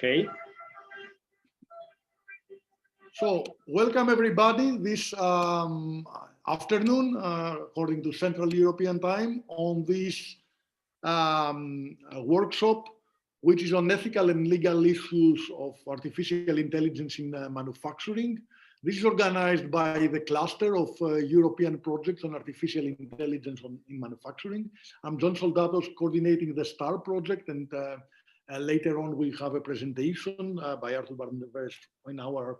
Okay. So, welcome everybody this afternoon, according to Central European Time, on this workshop, which is on ethical and legal issues of artificial intelligence in manufacturing. This is organized by the cluster of European projects on artificial intelligence in manufacturing. I'm John Soldatos, coordinating the STAR project, and later on we have a presentation by Arthur Barnevers in our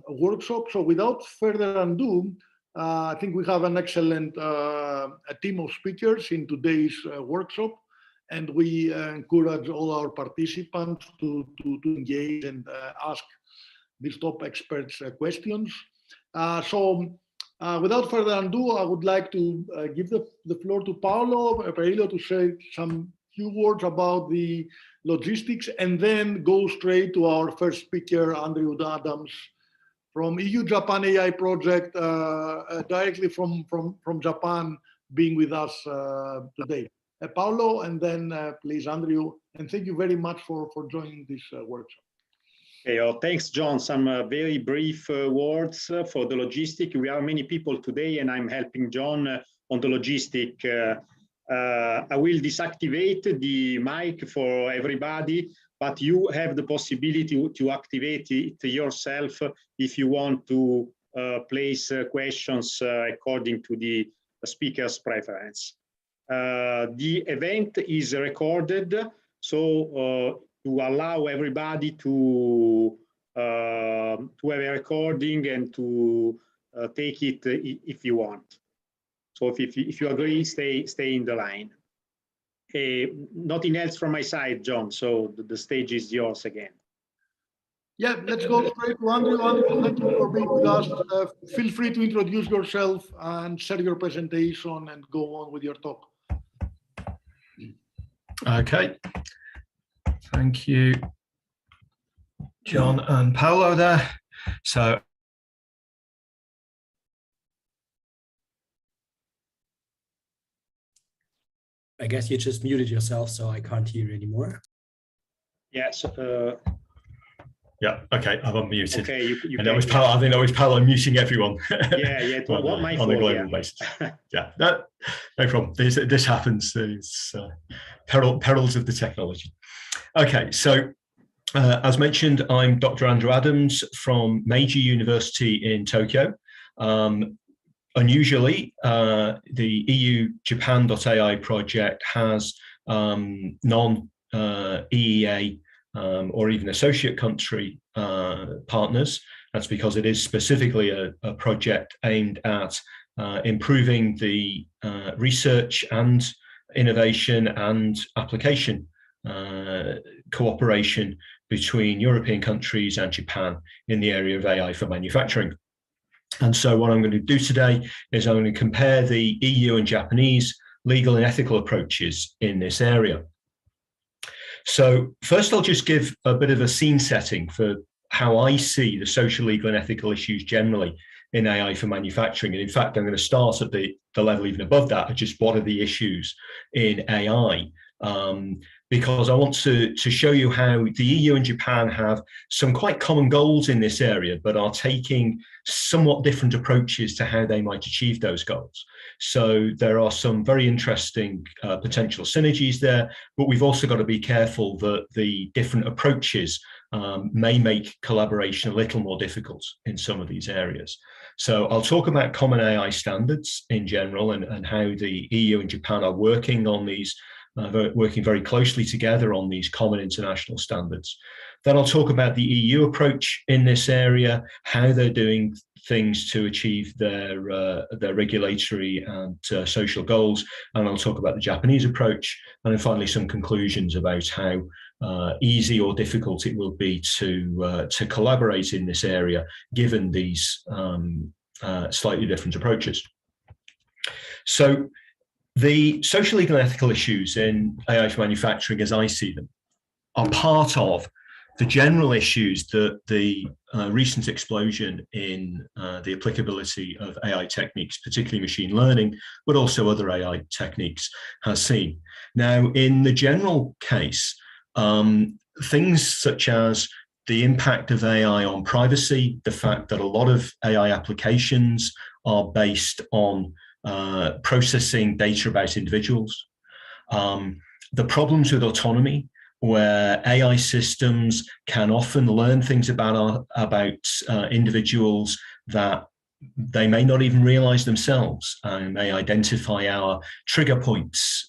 workshop. So without further ado, I think we have an excellent team of speakers in today's workshop, and we encourage all our participants to engage and ask these top experts questions. Without further ado, I would like to give the floor to Paolo Perillo to say some few words about the logistics, and then go straight to our first speaker, Andrew Adams, from EU-Japan AI project, directly from Japan, being with us today. Paolo, and then please, Andrew, and thank you very much for joining this workshop. Okay, thanks, John. Some very brief words for the logistic. We are many people today, and I'm helping John on the logistic. I will deactivate the mic for everybody, but you have the possibility to activate it yourself if you want to place questions according to the speaker's preference. The event is recorded, so to allow everybody to have a recording and to take it if you want. So if you agree, stay in the line. Nothing else from my side, John, so the stage is yours again. Yeah, let's go straight to Andrew. Andrew, thank you for being with us. Feel free to introduce yourself and share your presentation and go on with your talk. Okay. Thank you, John and Paolo there. So I guess you just muted yourself, so I can't hear you anymore. Yes. Yeah. Okay. I'm unmuted. Okay. You and that was Paolo. I think that was Paolo muting everyone. Yeah. It was my fault, on a global basis. Yeah. No problem. This happens. It's perils of the technology. Okay. So as mentioned, I'm Dr. Andrew Adams from Meiji University in Tokyo. Unusually, the EU-Japan.ai project has non-EEA or even associate country partners. That's because it is specifically a project aimed at improving the research and innovation and application cooperation between European countries and Japan in the area of AI for manufacturing. And so what I'm going to do today is I'm going to compare the EU and Japanese legal and ethical approaches in this area. So first, I'll just give a bit of a scene setting for how I see the social, legal, and ethical issues generally in AI for manufacturing. And in fact, I'm going to start at the level even above that, just what are the issues in AI, because I want to show you how the EU and Japan have some quite common goals in this area, but are taking somewhat different approaches to how they might achieve those goals. So there are some very interesting potential synergies there, but we've also got to be careful that the different approaches may make collaboration a little more difficult in some of these areas. So I'll talk about common AI standards in general and how the EU and Japan are working on these, working very closely together on these common international standards. Then I'll talk about the EU approach in this area, how they're doing things to achieve their regulatory and social goals, and I'll talk about the Japanese approach, and then finally some conclusions about how easy or difficult it will be to collaborate in this area, given these slightly different approaches. So the social, legal, and ethical issues in AI for manufacturing, as I see them, are part of the general issues that the recent explosion in the applicability of AI techniques, particularly machine learning, but also other AI techniques, has seen. Now, in the general case, things such as the impact of AI on privacy, the fact that a lot of AI applications are based on processing data about individuals, the problems with autonomy, where AI systems can often learn things about individuals that they may not even realize themselves, and may identify our trigger points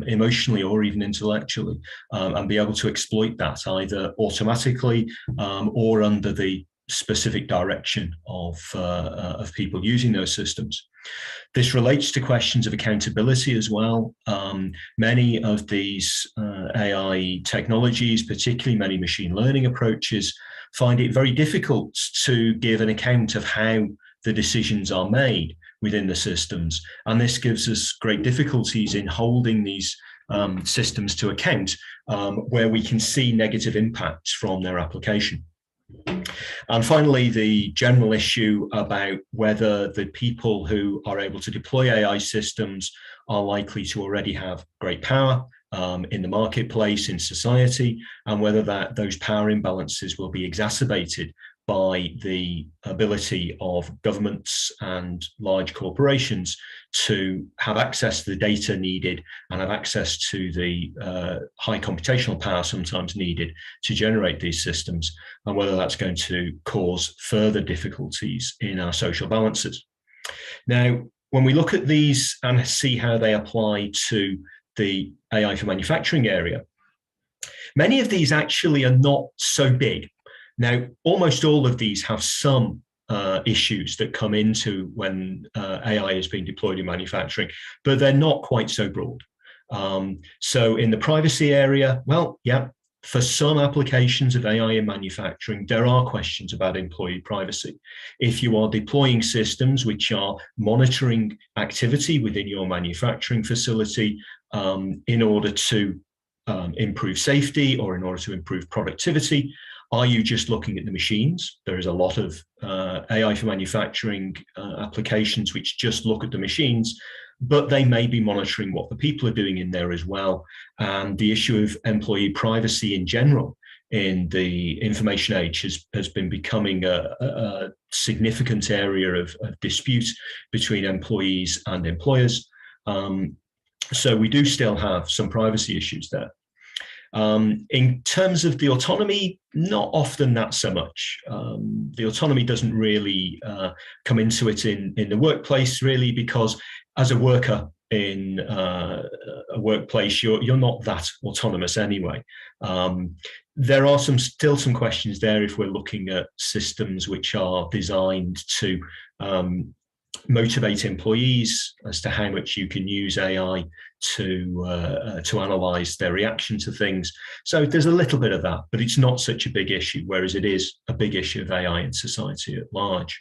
emotionally or even intellectually, and be able to exploit that either automatically or under the specific direction of people using those systems. This relates to questions of accountability as well. Many of these AI technologies, particularly many machine learning approaches, find it very difficult to give an account of how the decisions are made within the systems. And this gives us great difficulties in holding these systems to account where we can see negative impacts from their application. And finally, the general issue about whether the people who are able to deploy AI systems are likely to already have great power in the marketplace, in society, and whether those power imbalances will be exacerbated by the ability of governments and large corporations to have access to the data needed and have access to the high computational power sometimes needed to generate these systems, and whether that's going to cause further difficulties in our social balances. Now, when we look at these and see how they apply to the AI for manufacturing area, many of these actually are not so big. Now, almost all of these have some issues that come into when AI is being deployed in manufacturing, but they're not quite so broad. So in the privacy area, well, yeah, for some applications of AI in manufacturing, there are questions about employee privacy. If you are deploying systems which are monitoring activity within your manufacturing facility in order to improve safety or in order to improve productivity, are you just looking at the machines? There is a lot of AI for manufacturing applications which just look at the machines, but they may be monitoring what the people are doing in there as well. And the issue of employee privacy in general in the information age has been becoming a significant area of dispute between employees and employers. So we do still have some privacy issues there. In terms of the autonomy, not often that so much. The autonomy doesn't really come into it in the workplace, really, because as a worker in a workplace, you're not that autonomous anyway. There are still some questions there if we're looking at systems which are designed to motivate employees as to how much you can use AI to analyze their reaction to things. So there's a little bit of that, but it's not such a big issue, whereas it is a big issue of AI in society at large.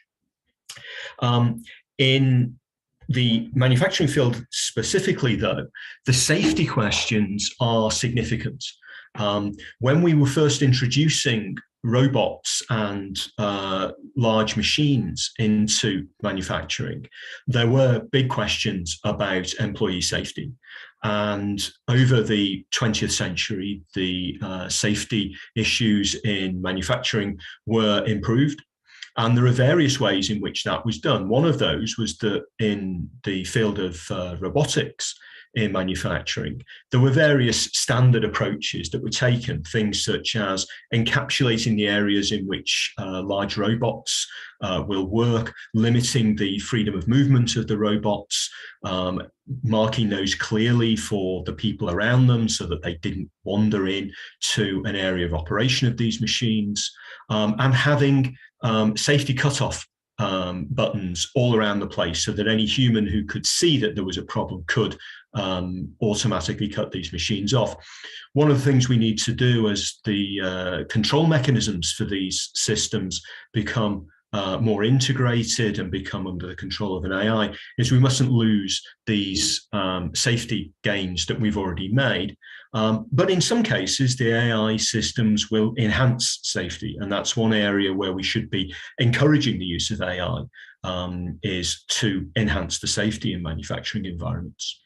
In the manufacturing field specifically, though, the safety questions are significant. When we were first introducing robots and large machines into manufacturing, there were big questions about employee safety. And over the 20th century, the safety issues in manufacturing were improved. And there are various ways in which that was done. One of those was that in the field of robotics in manufacturing, there were various standard approaches that were taken, things such as encapsulating the areas in which large robots will work, limiting the freedom of movement of the robots, marking those clearly for the people around them so that they didn't wander in to an area of operation of these machines, and having safety cutoff buttons all around the place so that any human who could see that there was a problem could automatically cut these machines off. One of the things we need to do as the control mechanisms for these systems become more integrated and become under the control of an AI is we mustn't lose these safety gains that we've already made. But in some cases, the AI systems will enhance safety. And that's one area where we should be encouraging the use of AI, is to enhance the safety in manufacturing environments.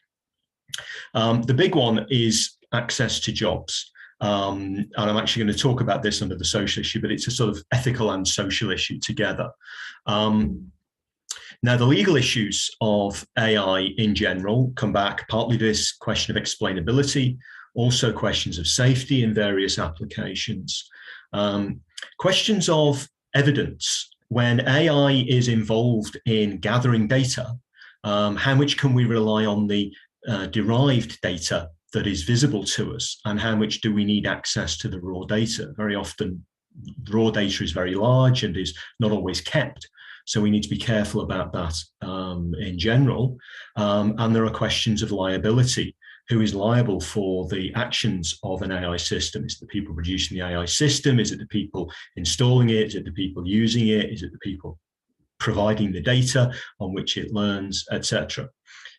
The big one is access to jobs. And I'm actually going to talk about this under the social issue, but it's a sort of ethical and social issue together. Now, the legal issues of AI in general come back partly to this question of explainability, also questions of safety in various applications, questions of evidence. When AI is involved in gathering data, how much can we rely on the derived data that is visible to us, and how much do we need access to the raw data? Very often, raw data is very large and is not always kept. So we need to be careful about that in general. And there are questions of liability. Who is liable for the actions of an AI system? Is it the people producing the AI system? Is it the people installing it? Is it the people using it? Is it the people providing the data on which it learns, etc.?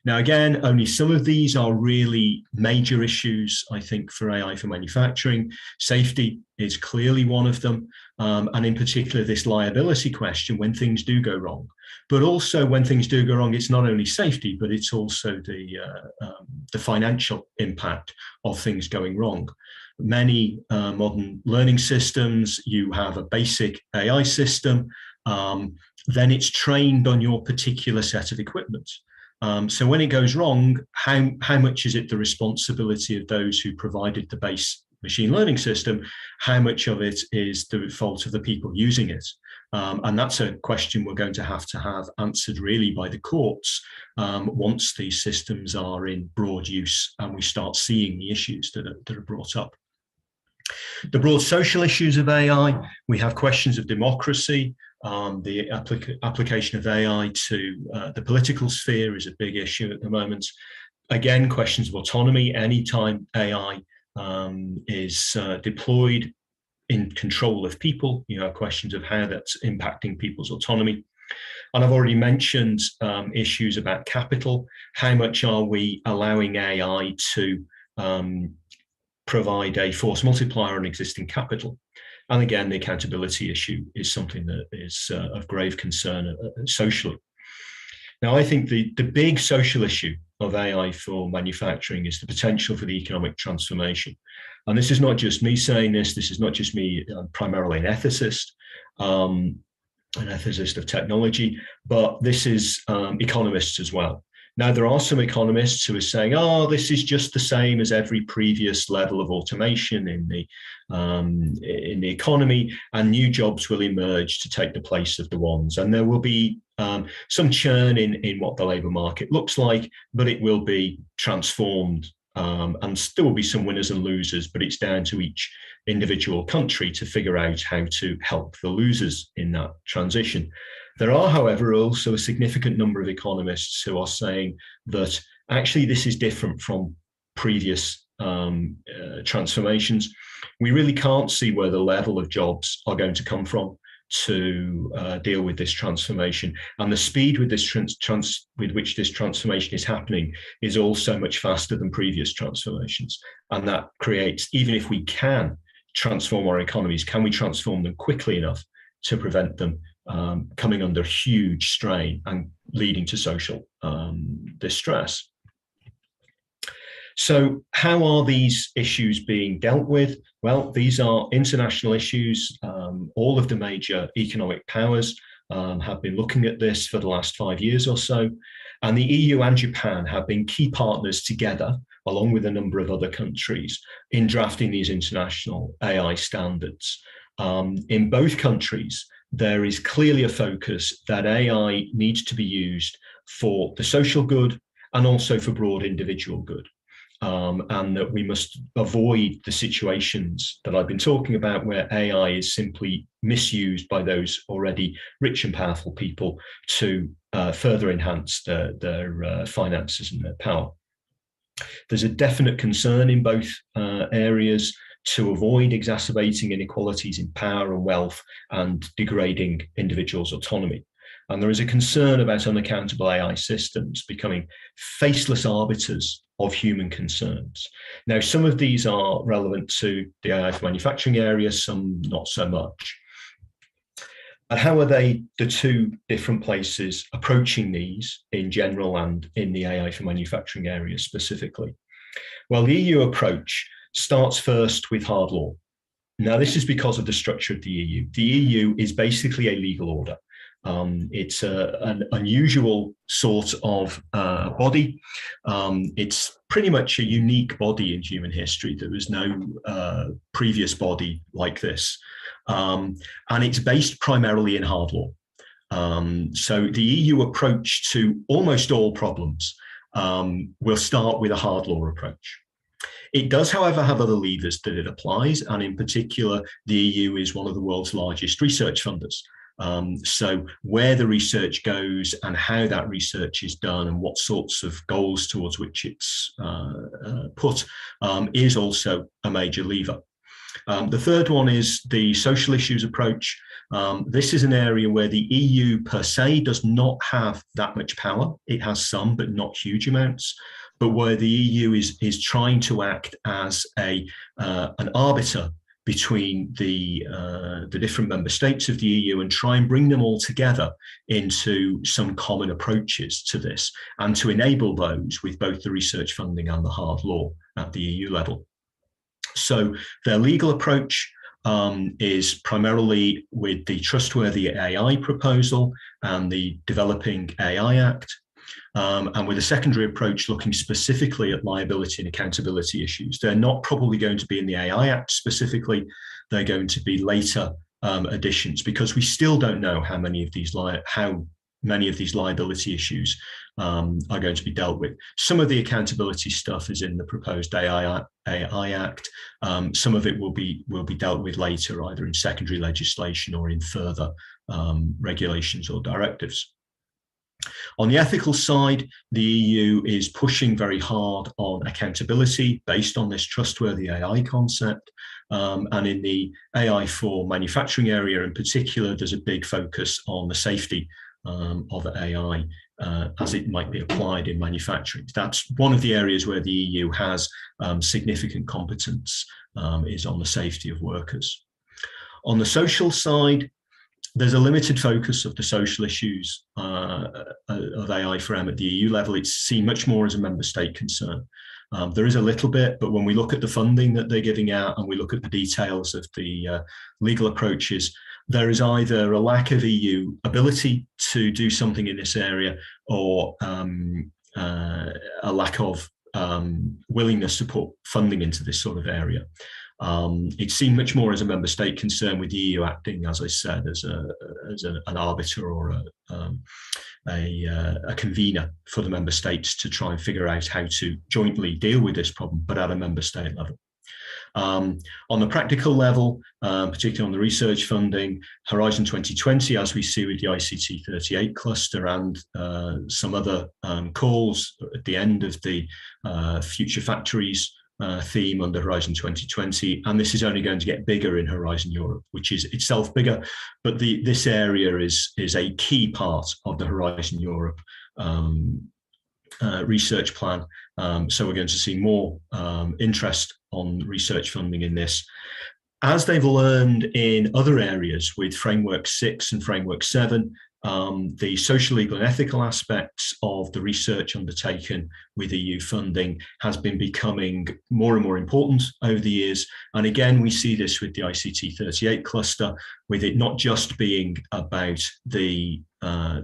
Now, again, only some of these are really major issues, I think, for AI for manufacturing. Safety is clearly one of them, and in particular, this liability question when things do go wrong. But also when things do go wrong, it's not only safety, but it's also the financial impact of things going wrong. Many modern learning systems, you have a basic AI system, then it's trained on your particular set of equipment. So when it goes wrong, how much is it the responsibility of those who provided the base machine learning system? How much of it is the fault of the people using it? And that's a question we're going to have answered really by the courts once these systems are in broad use and we start seeing the issues that are brought up. The broad social issues of AI, we have questions of democracy. The application of AI to the political sphere is a big issue at the moment. Again, questions of autonomy. Anytime AI is deployed in control of people, you know, questions of how that's impacting people's autonomy. And I've already mentioned issues about capital. How much are we allowing AI to provide a force multiplier on existing capital? And again, the accountability issue is something that is of grave concern socially. Now, I think the big social issue of AI for manufacturing is the potential for the economic transformation. And this is not just me saying this is not just me, primarily an ethicist of technology, but this is economists as well. Now, there are some economists who are saying, oh, this is just the same as every previous level of automation in the economy, and new jobs will emerge to take the place of the ones. And there will be some churn in what the labour market looks like, but it will be transformed. And there will be some winners and losers, but it's down to each individual country to figure out how to help the losers in that transition. There are, however, also a significant number of economists who are saying that actually this is different from previous transformations. We really can't see where the level of jobs are going to come from to deal with this transformation, and the speed with this with which this transformation is happening is also much faster than previous transformations. And that creates, even if we can transform our economies, can we transform them quickly enough to prevent them coming under huge strain and leading to social distress? So how are these issues being dealt with? Well, these are international issues. All of the major economic powers have been looking at this for the last 5 years or so. And the EU and Japan have been key partners together, along with a number of other countries, in drafting these international AI standards. In both countries, there is clearly a focus that AI needs to be used for the social good and also for broad individual good. And that we must avoid the situations that I've been talking about where AI is simply misused by those already rich and powerful people to further enhance their finances and their power. There's a definite concern in both areas to avoid exacerbating inequalities in power and wealth and degrading individuals' autonomy. And there is a concern about unaccountable AI systems becoming faceless arbiters of human concerns. Now, some of these are relevant to the AI for manufacturing area, some not so much. And how are the two different places approaching these in general and in the AI for manufacturing area specifically? Well, the EU approach starts first with hard law. Now, this is because of the structure of the EU. The EU is basically a legal order. It's an unusual sort of body. It's pretty much a unique body in human history. There was no previous body like this. And it's based primarily in hard law. So the EU approach to almost all problems will start with a hard law approach. It does, however, have other levers that it applies, and in particular, the EU is one of the world's largest research funders. So where the research goes and how that research is done and what sorts of goals towards which it's put is also a major lever. The third one is the social issues approach. This is an area where the EU per se does not have that much power. It has some, but not huge amounts. But where the EU is trying to act as an arbiter between the different member states of the EU and try and bring them all together into some common approaches to this, and to enable those with both the research funding and the hard law at the EU level. So their legal approach is primarily with the Trustworthy AI proposal and the Developing AI Act, and with a secondary approach looking specifically at liability and accountability issues. They're not probably going to be in the AI Act specifically. They're going to be later additions, because we still don't know how many of these liability issues are going to be dealt with. Some of the accountability stuff is in the proposed AI Act. Some of it will be dealt with later, either in secondary legislation or in further regulations or directives. On the ethical side, the EU is pushing very hard on accountability based on this trustworthy AI concept. And in the AI for manufacturing area in particular, there's a big focus on the safety of AI as it might be applied in manufacturing. That's one of the areas where the EU has significant competence, is on the safety of workers. On the social side, there's a limited focus of the social issues of AI for M at the EU level. It's seen much more as a member state concern. There is a little bit, but when we look at the funding that they're giving out and we look at the details of the legal approaches, there is either a lack of EU ability to do something in this area, or a lack of willingness to put funding into this sort of area. It's seen much more as a member state concern, with the EU acting, as I said, as an arbiter or a convener for the member states to try and figure out how to jointly deal with this problem, but at a member state level. On the practical level, particularly on the research funding, Horizon 2020, as we see with the ICT 38 cluster and some other calls at the end of the Future Factories theme under Horizon 2020, and this is only going to get bigger in Horizon Europe, which is itself bigger, but this area is a key part of the Horizon Europe research plan. So we're going to see more interest on research funding in this. As they've learned in other areas with Framework 6 and Framework 7, the social, legal and ethical aspects of the research undertaken with EU funding has been becoming more and more important over the years. And again, we see this with the ICT 38 cluster, with it not just being about the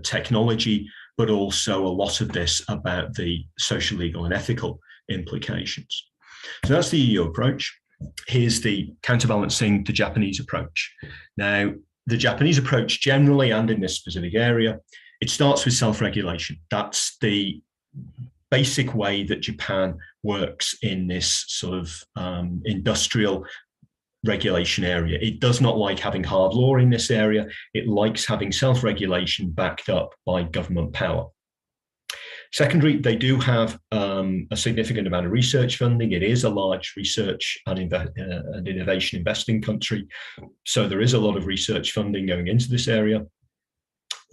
technology, but also a lot of this about the social, legal and ethical implications. So that's the EU approach. Here's the counterbalancing the Japanese approach. Now, the Japanese approach generally, and in this specific area, it starts with self-regulation. That's the basic way that Japan works in this sort of industrial regulation area. It does not like having hard law in this area. It likes having self-regulation backed up by government power. Secondary, they do have a significant amount of research funding. It is a large research and innovation investing country. So there is a lot of research funding going into this area.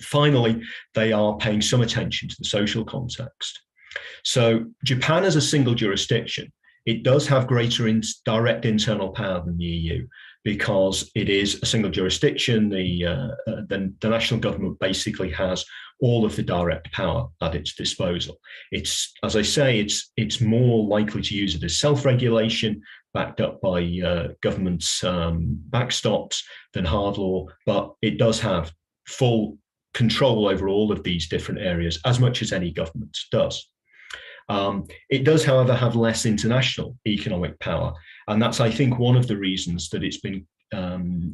Finally, they are paying some attention to the social context. So Japan as a single jurisdiction, it does have greater direct internal power than the EU, because it is a single jurisdiction. The national government basically has all of the direct power at its disposal. It's, as I say, it's more likely to use it as self-regulation backed up by government's backstops than hard law, but it does have full control over all of these different areas, as much as any government does. It does, however, have less international economic power, and that's, I think, one of the reasons that it's been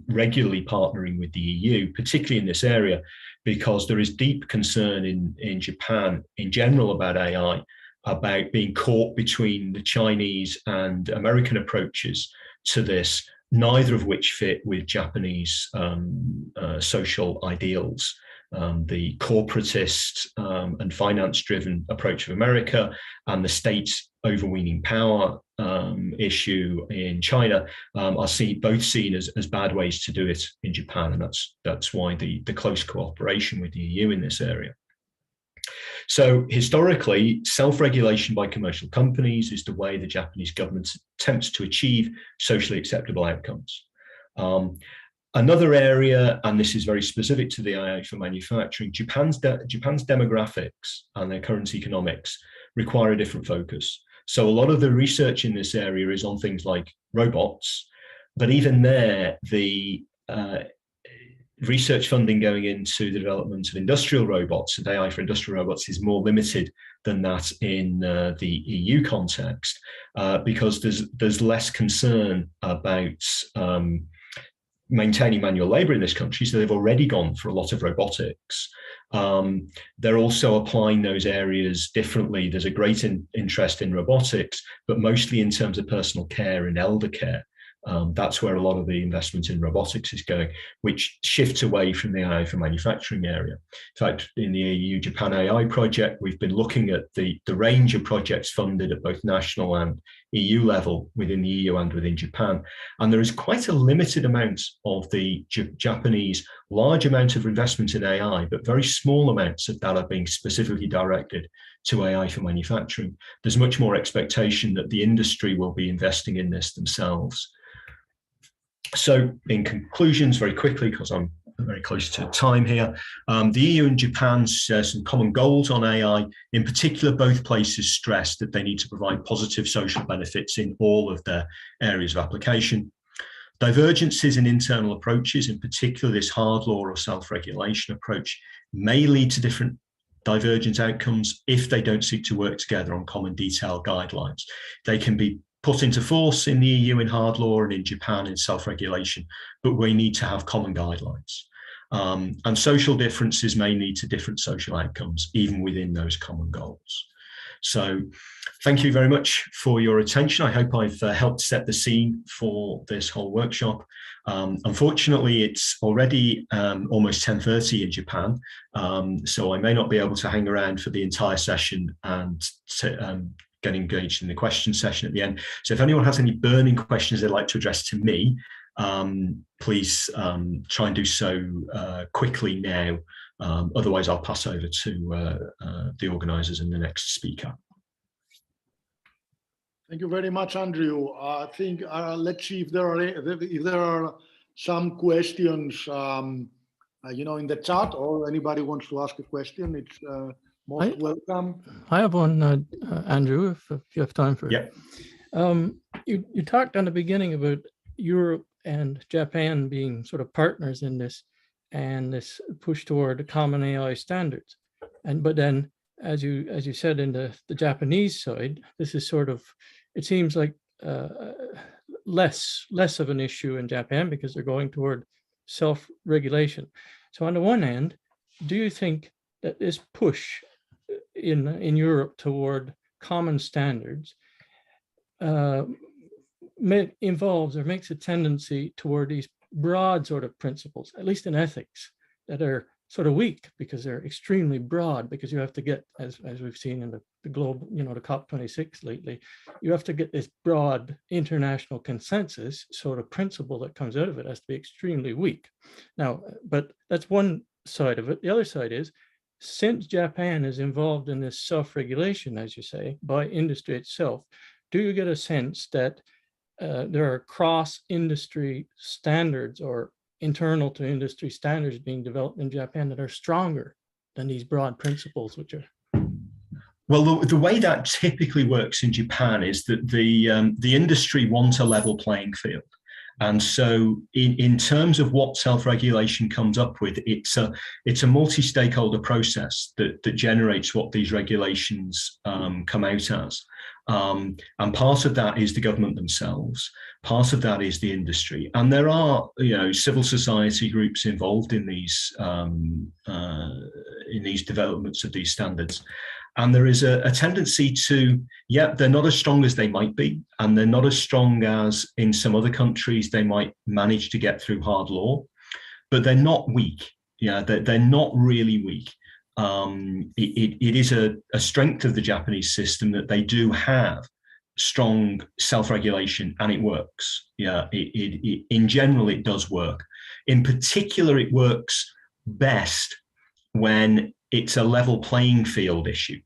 regularly partnering with the EU, particularly in this area, because there is deep concern in Japan in general about AI, about being caught between the Chinese and American approaches to this, neither of which fit with Japanese social ideals. The corporatist and finance-driven approach of America and the state's overweening power issue in China are both seen as bad ways to do it in Japan, and that's why the close cooperation with the EU in this area. So historically, self-regulation by commercial companies is the way the Japanese government attempts to achieve socially acceptable outcomes. Another area, and this is very specific to the AI for manufacturing, Japan's demographics and their current economics require a different focus. So a lot of the research in this area is on things like robots, but even there, the research funding going into the development of industrial robots and AI for industrial robots is more limited than that in the EU context, because there's less concern about maintaining manual labor in this country, so they've already gone for a lot of robotics. They're also applying those areas differently. There's a great interest in robotics, but mostly in terms of personal care and elder care. That's where a lot of the investment in robotics is going, which shifts away from the AI for manufacturing area. In fact, in the EU Japan AI project, we've been looking at the range of projects funded at both national and EU level within the EU and within Japan. And there is quite a limited amount of the Japanese large amount of investment in AI, but very small amounts of that are being specifically directed to AI for manufacturing. There's much more expectation that the industry will be investing in this themselves. So in conclusions, very quickly, because I'm very close to time here, the EU and Japan share some common goals on AI. In particular, both places stress that they need to provide positive social benefits in all of their areas of application. Divergences in internal approaches, in particular this hard law or self-regulation approach, may lead to different divergent outcomes if they don't seek to work together on common detailed guidelines. They can be put into force in the EU in hard law and in Japan in self-regulation, but we need to have common guidelines. And social differences may lead to different social outcomes, even within those common goals. So thank you very much for your attention. I hope I've helped set the scene for this whole workshop. Unfortunately, it's already almost 10:30 in Japan, so I may not be able to hang around for the entire session and get engaged in the question session at the end. So if anyone has any burning questions they'd like to address to me, please try and do so quickly now. Otherwise, I'll pass over to the organisers and the next speaker. Thank you very much, Andrew. I think let's see if there are some questions, in the chat, or anybody wants to ask a question. It's most welcome. I have one, Andrew, if you have time for it. Yeah. You talked on the beginning about Europe and Japan being sort of partners in this, and this push toward common AI standards. But then, as you said, in the Japanese side, this is sort of, it seems like less of an issue in Japan because they're going toward self-regulation. So on the one hand, do you think that this push in Europe toward common standards involves or makes a tendency toward these broad sort of principles, at least in ethics, that are sort of weak because they're extremely broad, because you have to get, as we've seen in the global, the COP26 lately, you have to get this broad international consensus sort of principle that comes out of it has to be extremely weak. Now, but that's one side of it. The other side is, since Japan is involved in this self-regulation, as you say, by industry itself, do you get a sense that there are cross-industry standards or internal to industry standards being developed in Japan that are stronger than these broad principles, which are? Well, the way that typically works in Japan is that the industry wants a level playing field. And so in terms of what self-regulation comes up with, it's a multi-stakeholder process that generates what these regulations come out as. And part of that is the government themselves. Part of that is the industry. And there are, civil society groups involved in these developments of these standards. And there is a tendency to, they're not as strong as they might be, and they're not as strong as in some other countries they might manage to get through hard law, but they're not weak. They're not really weak. It is a strength of the Japanese system that they do have strong self-regulation, and it works. In general, it does work. In particular, it works best when it's a level playing field issue.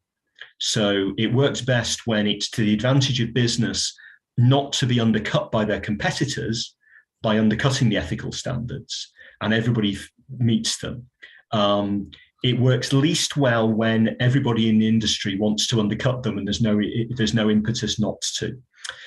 So it works best when it's to the advantage of business not to be undercut by their competitors by undercutting the ethical standards, and everybody meets them. It works least well when everybody in the industry wants to undercut them and there's no impetus not to.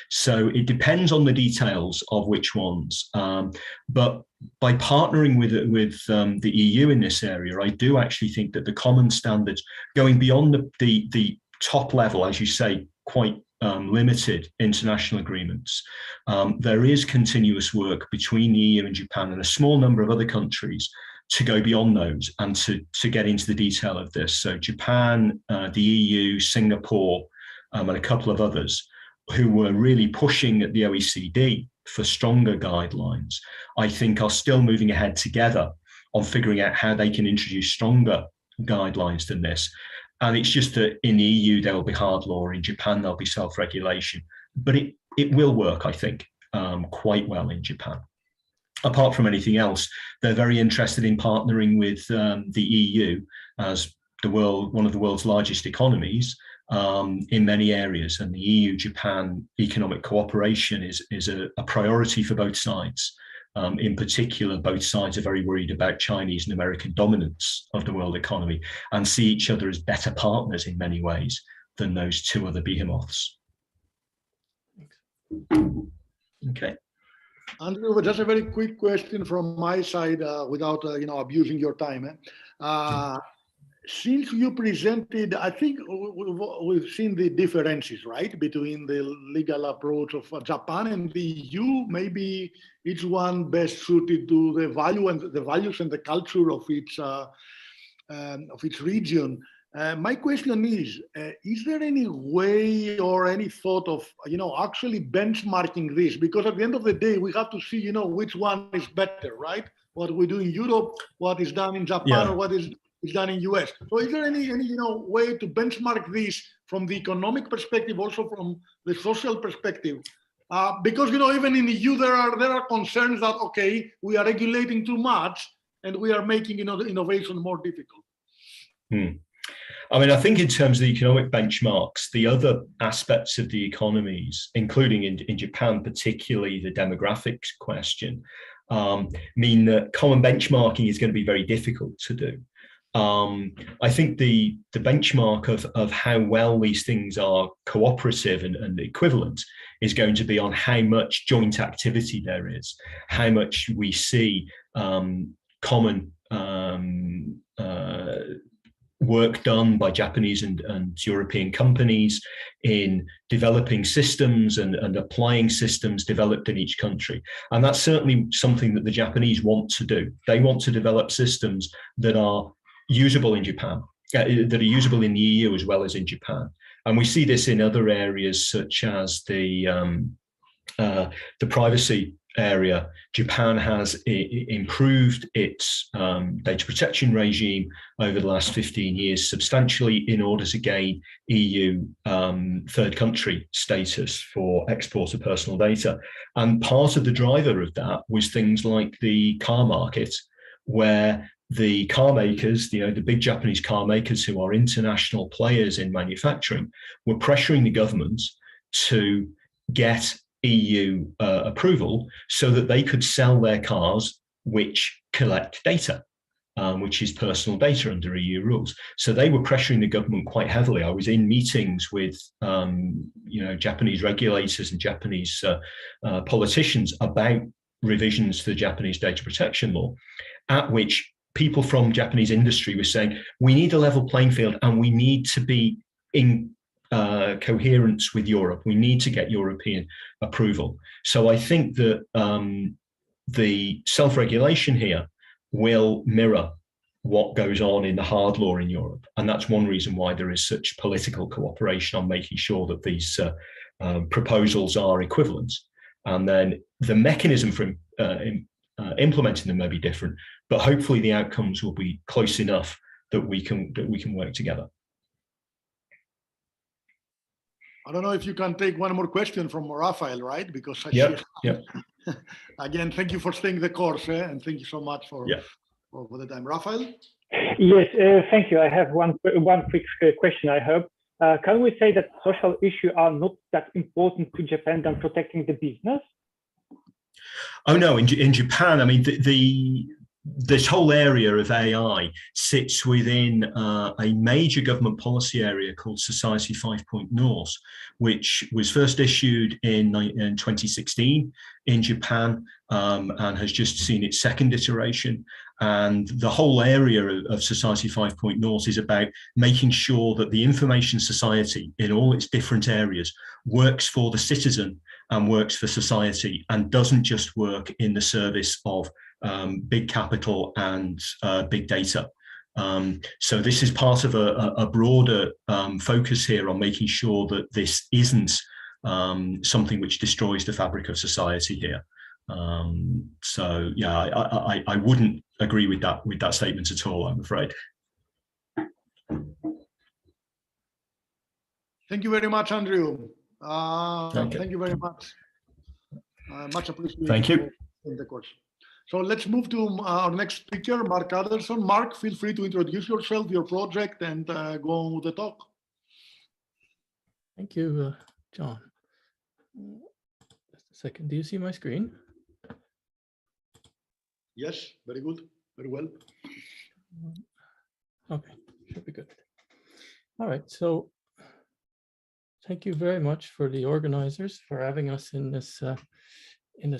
So it depends on the details of which ones. But by partnering with the EU in this area, I do actually think that the common standards, going beyond the top level, as you say, quite limited international agreements, there is continuous work between the EU and Japan and a small number of other countries to go beyond those and to get into the detail of this. So Japan, the EU, Singapore, and a couple of others who were really pushing at the OECD for stronger guidelines, I think are still moving ahead together on figuring out how they can introduce stronger guidelines than this. And it's just that in the EU, there will be hard law. In Japan, there'll be self-regulation. But it will work, I think, quite well in Japan. Apart from anything else, they're very interested in partnering with the EU as one of the world's largest economies in many areas. And the EU-Japan economic cooperation is a priority for both sides. In particular, both sides are very worried about Chinese and American dominance of the world economy and see each other as better partners in many ways than those two other behemoths. Okay. Andrew, just a very quick question from my side without abusing your time. Since you presented, I think we've seen the differences, right, between the legal approach of Japan and the EU. Maybe each one best suited to the values and the culture of its region. My question is there any way or any thought of, actually benchmarking this? Because at the end of the day, we have to see, which one is better, right? What we do in Europe, what is done in Japan, or what is done in US. So is there any way to benchmark this from the economic perspective, also from the social perspective? Because, even in the EU, there are concerns that, okay, we are regulating too much and we are making, innovation more difficult. I mean, I think in terms of the economic benchmarks, the other aspects of the economies, including in Japan, particularly the demographics question, mean that common benchmarking is going to be very difficult to do. I think the benchmark of how well these things are cooperative and equivalent is going to be on how much joint activity there is, how much we see common work done by Japanese and European companies in developing systems and applying systems developed in each country. And that's certainly something that the Japanese want to do. They want to develop systems that are usable in Japan, that are usable in the EU as well as in Japan. And we see this in other areas such as the privacy area. Japan has improved its data protection regime over the last 15 years substantially in order to gain EU third country status for export of personal data. And part of the driver of that was things like the car market, where the car makers, the big Japanese car makers who are international players in manufacturing, were pressuring the government to get EU approval so that they could sell their cars which collect data. which is personal data under EU rules. So they were pressuring the government quite heavily. I was in meetings with Japanese regulators and Japanese politicians about revisions to the Japanese data protection law, at which people from Japanese industry were saying, we need a level playing field and we need to be in coherence with Europe. We need to get European approval. So I think that the self-regulation here will mirror what goes on in the hard law in Europe. And that's one reason why there is such political cooperation on making sure that these proposals are equivalent. And then the mechanism for implementing them may be different, but hopefully the outcomes will be close enough that we can work together. I don't know if you can take one more question from Raphael, right? Because again, thank you for staying the course, and thank you so much for the time. Raphael? Yes, thank you. I have one quick question, I hope. Can we say that social issues are not that important to Japan than protecting the business? Oh no, in Japan, I mean, this whole area of AI sits within a major government policy area called Society 5.0, which was first issued in 2016 in Japan and has just seen its second iteration. And the whole area of Society 5.0 is about making sure that the information society in all its different areas works for the citizen and works for society and doesn't just work in the service of big capital and big data. So this is part of a broader focus here on making sure that this isn't something which destroys the fabric of society here. So yeah, I wouldn't agree with that statement at all, I'm afraid. Thank you very much, Andrew. Thank you very much. Much appreciated. Thank you. In the course. So let's move to our next speaker, Mark Adelson. Mark, feel free to introduce yourself, your project, and go on with the talk. Thank you, John. Just a second. Do you see my screen? Yes, very good. Very well. Okay, should be good. All right, so thank you very much for the organizers for having us in this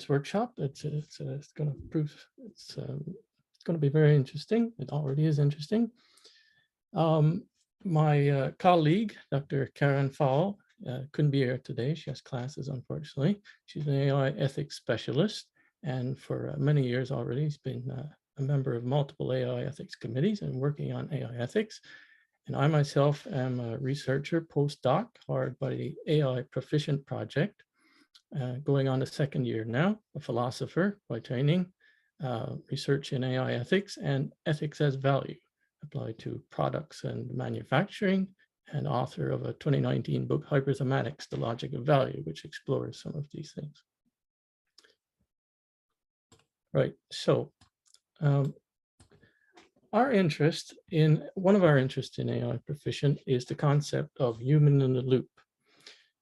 workshop. It's going to prove it's going to be very interesting. It already is interesting. My colleague, Dr. Karen Fall, couldn't be here today. She has classes, unfortunately. She's an AI ethics specialist, and for many years already, she's been a member of multiple AI ethics committees and working on AI ethics. And I myself am a researcher, postdoc, hired by the AI Proficient Project, going on the second year now, a philosopher by training, research in AI ethics and ethics as value applied to products and manufacturing, and author of a 2019 book, Hyperthematics, The Logic of Value, which explores some of these things. Right, so one of our interests in AI Proficient is the concept of human in the loop.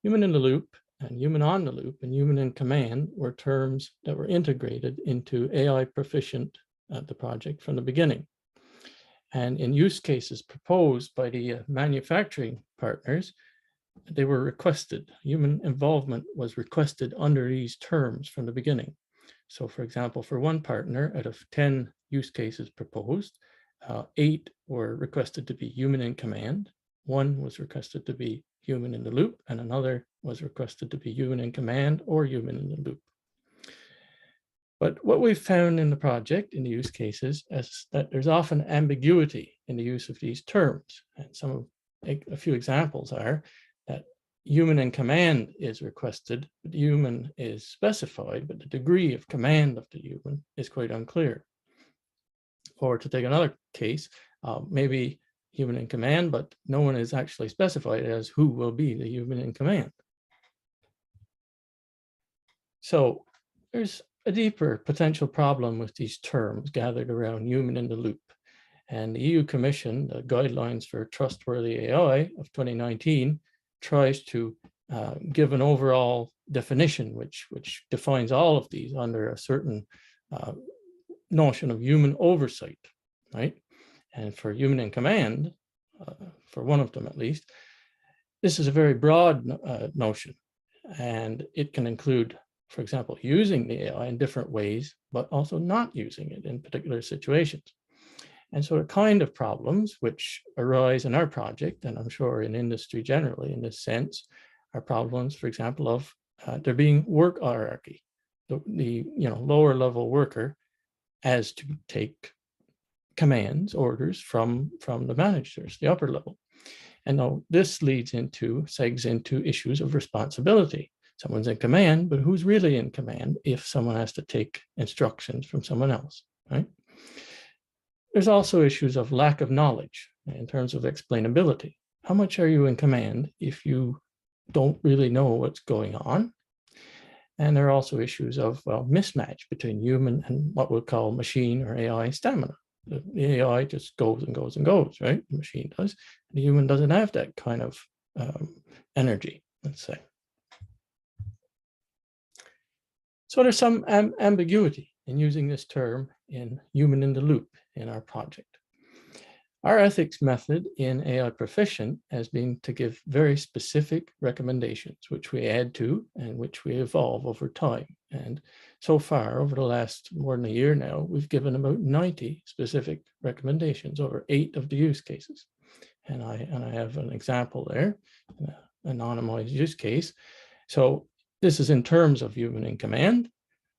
Human in the loop and human on the loop and human in command were terms that were integrated into AI Proficient, the project, from the beginning. And in use cases proposed by the manufacturing partners, they were requested. Human involvement was requested under these terms from the beginning. So for example, for one partner, out of 10 use cases proposed, 8 were requested to be human in command, 1 was requested to be human in the loop, and another was requested to be human in command or human in the loop. But what we've found in the project, in the use cases, is that there's often ambiguity in the use of these terms. And a few examples are that human in command is requested, but human is specified, but the degree of command of the human is quite unclear. Or to take another case, maybe human in command, but no one is actually specified as who will be the human in command. So there's a deeper potential problem with these terms gathered around human in the loop. And the EU Commission, the Guidelines for Trustworthy AI of 2019, tries to give an overall definition which defines all of these under a certain notion of human oversight. right? And for human in command, for one of them at least, this is a very broad notion, and it can include, for example, using the AI in different ways, but also not using it in particular situations. And so the kind of problems which arise in our project, and I'm sure in industry generally in this sense, are problems, for example, of there being work hierarchy. The lower level worker has to take commands, orders from the managers, the upper level. And now this segs into issues of responsibility. Someone's in command, but who's really in command if someone has to take instructions from someone else, right? There's also issues of lack of knowledge in terms of explainability. How much are you in command if you don't really know what's going on? And there are also issues of, well, mismatch between human and what we'll call machine or AI stamina. The AI just goes and goes and goes, right? The machine does. The human doesn't have that kind of energy, let's say. So there's some ambiguity in using this term in human in the loop in our project. Our ethics method in AI Proficient has been to give very specific recommendations, which we add to and which we evolve over time. And so far, over the last more than a year now, we've given about 90 specific recommendations over 8 of the use cases. And I have an example there, an anonymized use case. So this is in terms of human in command.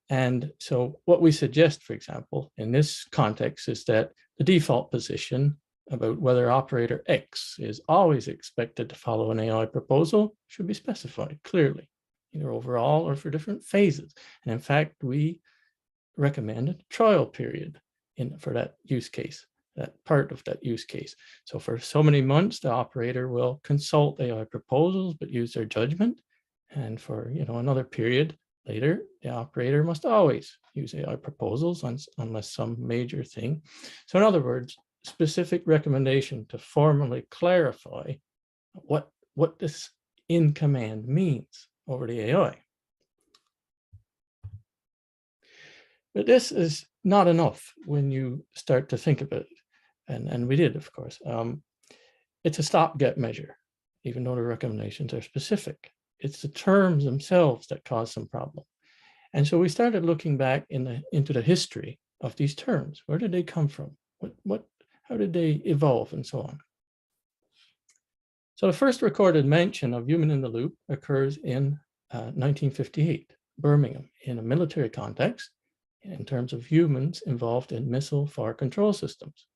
And so what we suggest, for example, in this context is that the default position about whether operator X is always expected to follow an AI proposal should be specified clearly, either overall or for different phases. And in fact, we recommend a trial period for that use case, that part of that use case. So for so many months, the operator will consult AI proposals, but use their judgment. And for another period later, the operator must always use AI proposals unless some major thing. So in other words, specific recommendation to formally clarify what this in command means over the AI. But this is not enough when you start to think about it. And we did, of course. It's a stopgap measure, even though the recommendations are specific. It's the terms themselves that cause some problem. And so we started looking back into the history of these terms. Where did they come from? How did they evolve and so on? So the first recorded mention of human in the loop occurs in 1958, Birmingham, in a military context, in terms of humans involved in missile fire control systems.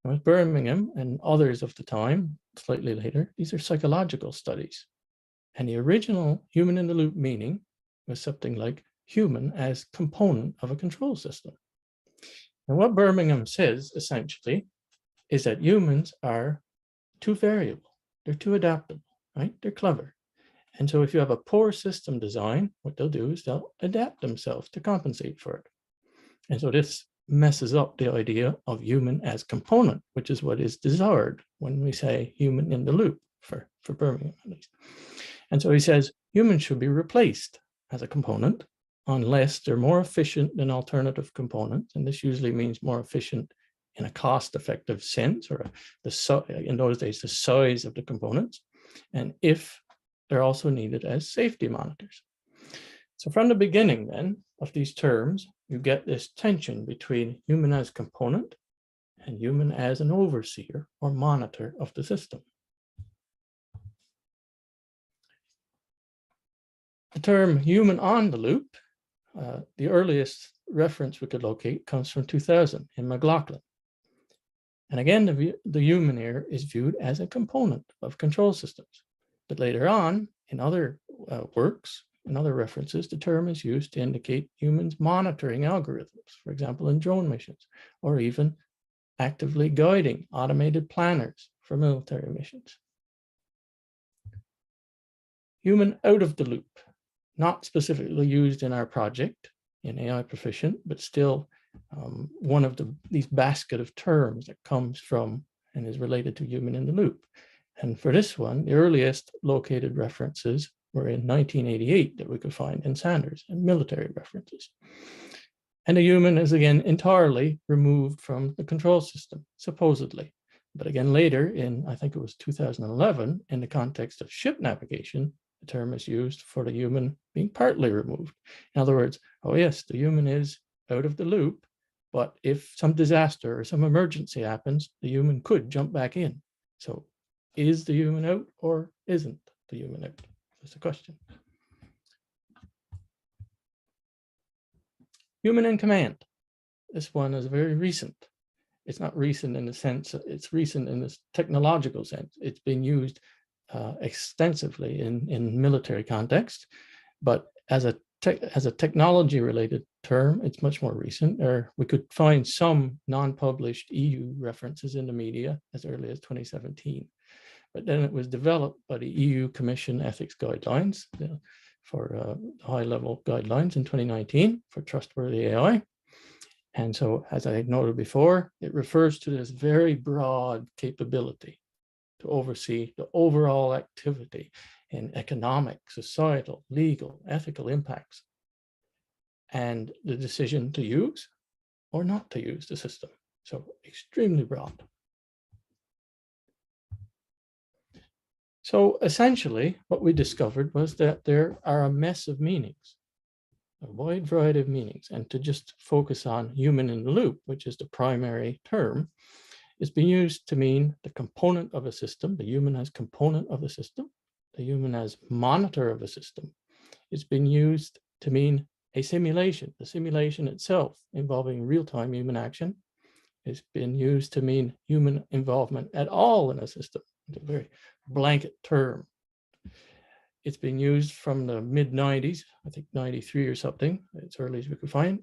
And with Birmingham and others of the time, slightly later, these are psychological studies. And the original human in the loop meaning was something like human as component of a control system. And what Birmingham says, essentially, is that humans are too variable. They're too adaptable, right? They're clever. And so if you have a poor system design, what they'll do is they'll adapt themselves to compensate for it. And so this messes up the idea of human as component, which is what is desired when we say human in the loop, for Birmingham at least. And so he says humans should be replaced as a component unless they're more efficient than alternative components. And this usually means more efficient in a cost-effective sense, or in those days, the size of the components, and if they're also needed as safety monitors. So from the beginning then of these terms, you get this tension between human as component and human as an overseer or monitor of the system. The term human on the loop, the earliest reference we could locate comes from 2000 in McLaughlin. And again, the human here is viewed as a component of control systems. But later on, in other works, in other references, the term is used to indicate humans monitoring algorithms, for example, in drone missions, or even actively guiding automated planners for military missions. Human out of the loop, not specifically used in our project in AI Proficient, but still one of these basket of terms that comes from and is related to human in the loop. And for this one, the earliest located references were in 1988 that we could find in Sanders, and military references. And the human is again entirely removed from the control system, supposedly. But again, later in, I think it was 2011, in the context of ship navigation, the term is used for the human being partly removed. In other words, oh yes, the human is out of the loop, but if some disaster or some emergency happens, the human could jump back in. So is the human out or isn't the human out? That's the question. Human in command. This one is very recent. It's not recent in the sense, it's recent in this technological sense. It's been used extensively in military context, but as a technology-related term, it's much more recent. Or we could find some non-published EU references in the media as early as 2017. But then it was developed by the EU Commission Ethics Guidelines for high-level guidelines in 2019 for trustworthy AI. And so, as I noted before, it refers to this very broad capability to oversee the overall activity in economic, societal, legal, ethical impacts, and the decision to use or not to use the system. So extremely broad. So essentially, what we discovered was that there are a mess of meanings, a wide variety of meanings. And to just focus on human in the loop, which is the primary term, is being used to mean the component of a system, the human as component of a system, the human as monitor of a system. It's been used to mean a simulation, the simulation itself involving real-time human action. It's been used to mean human involvement at all in a system. It's a very blanket term. It's been used from the mid-90s, I think 93 or something, as early as we could find,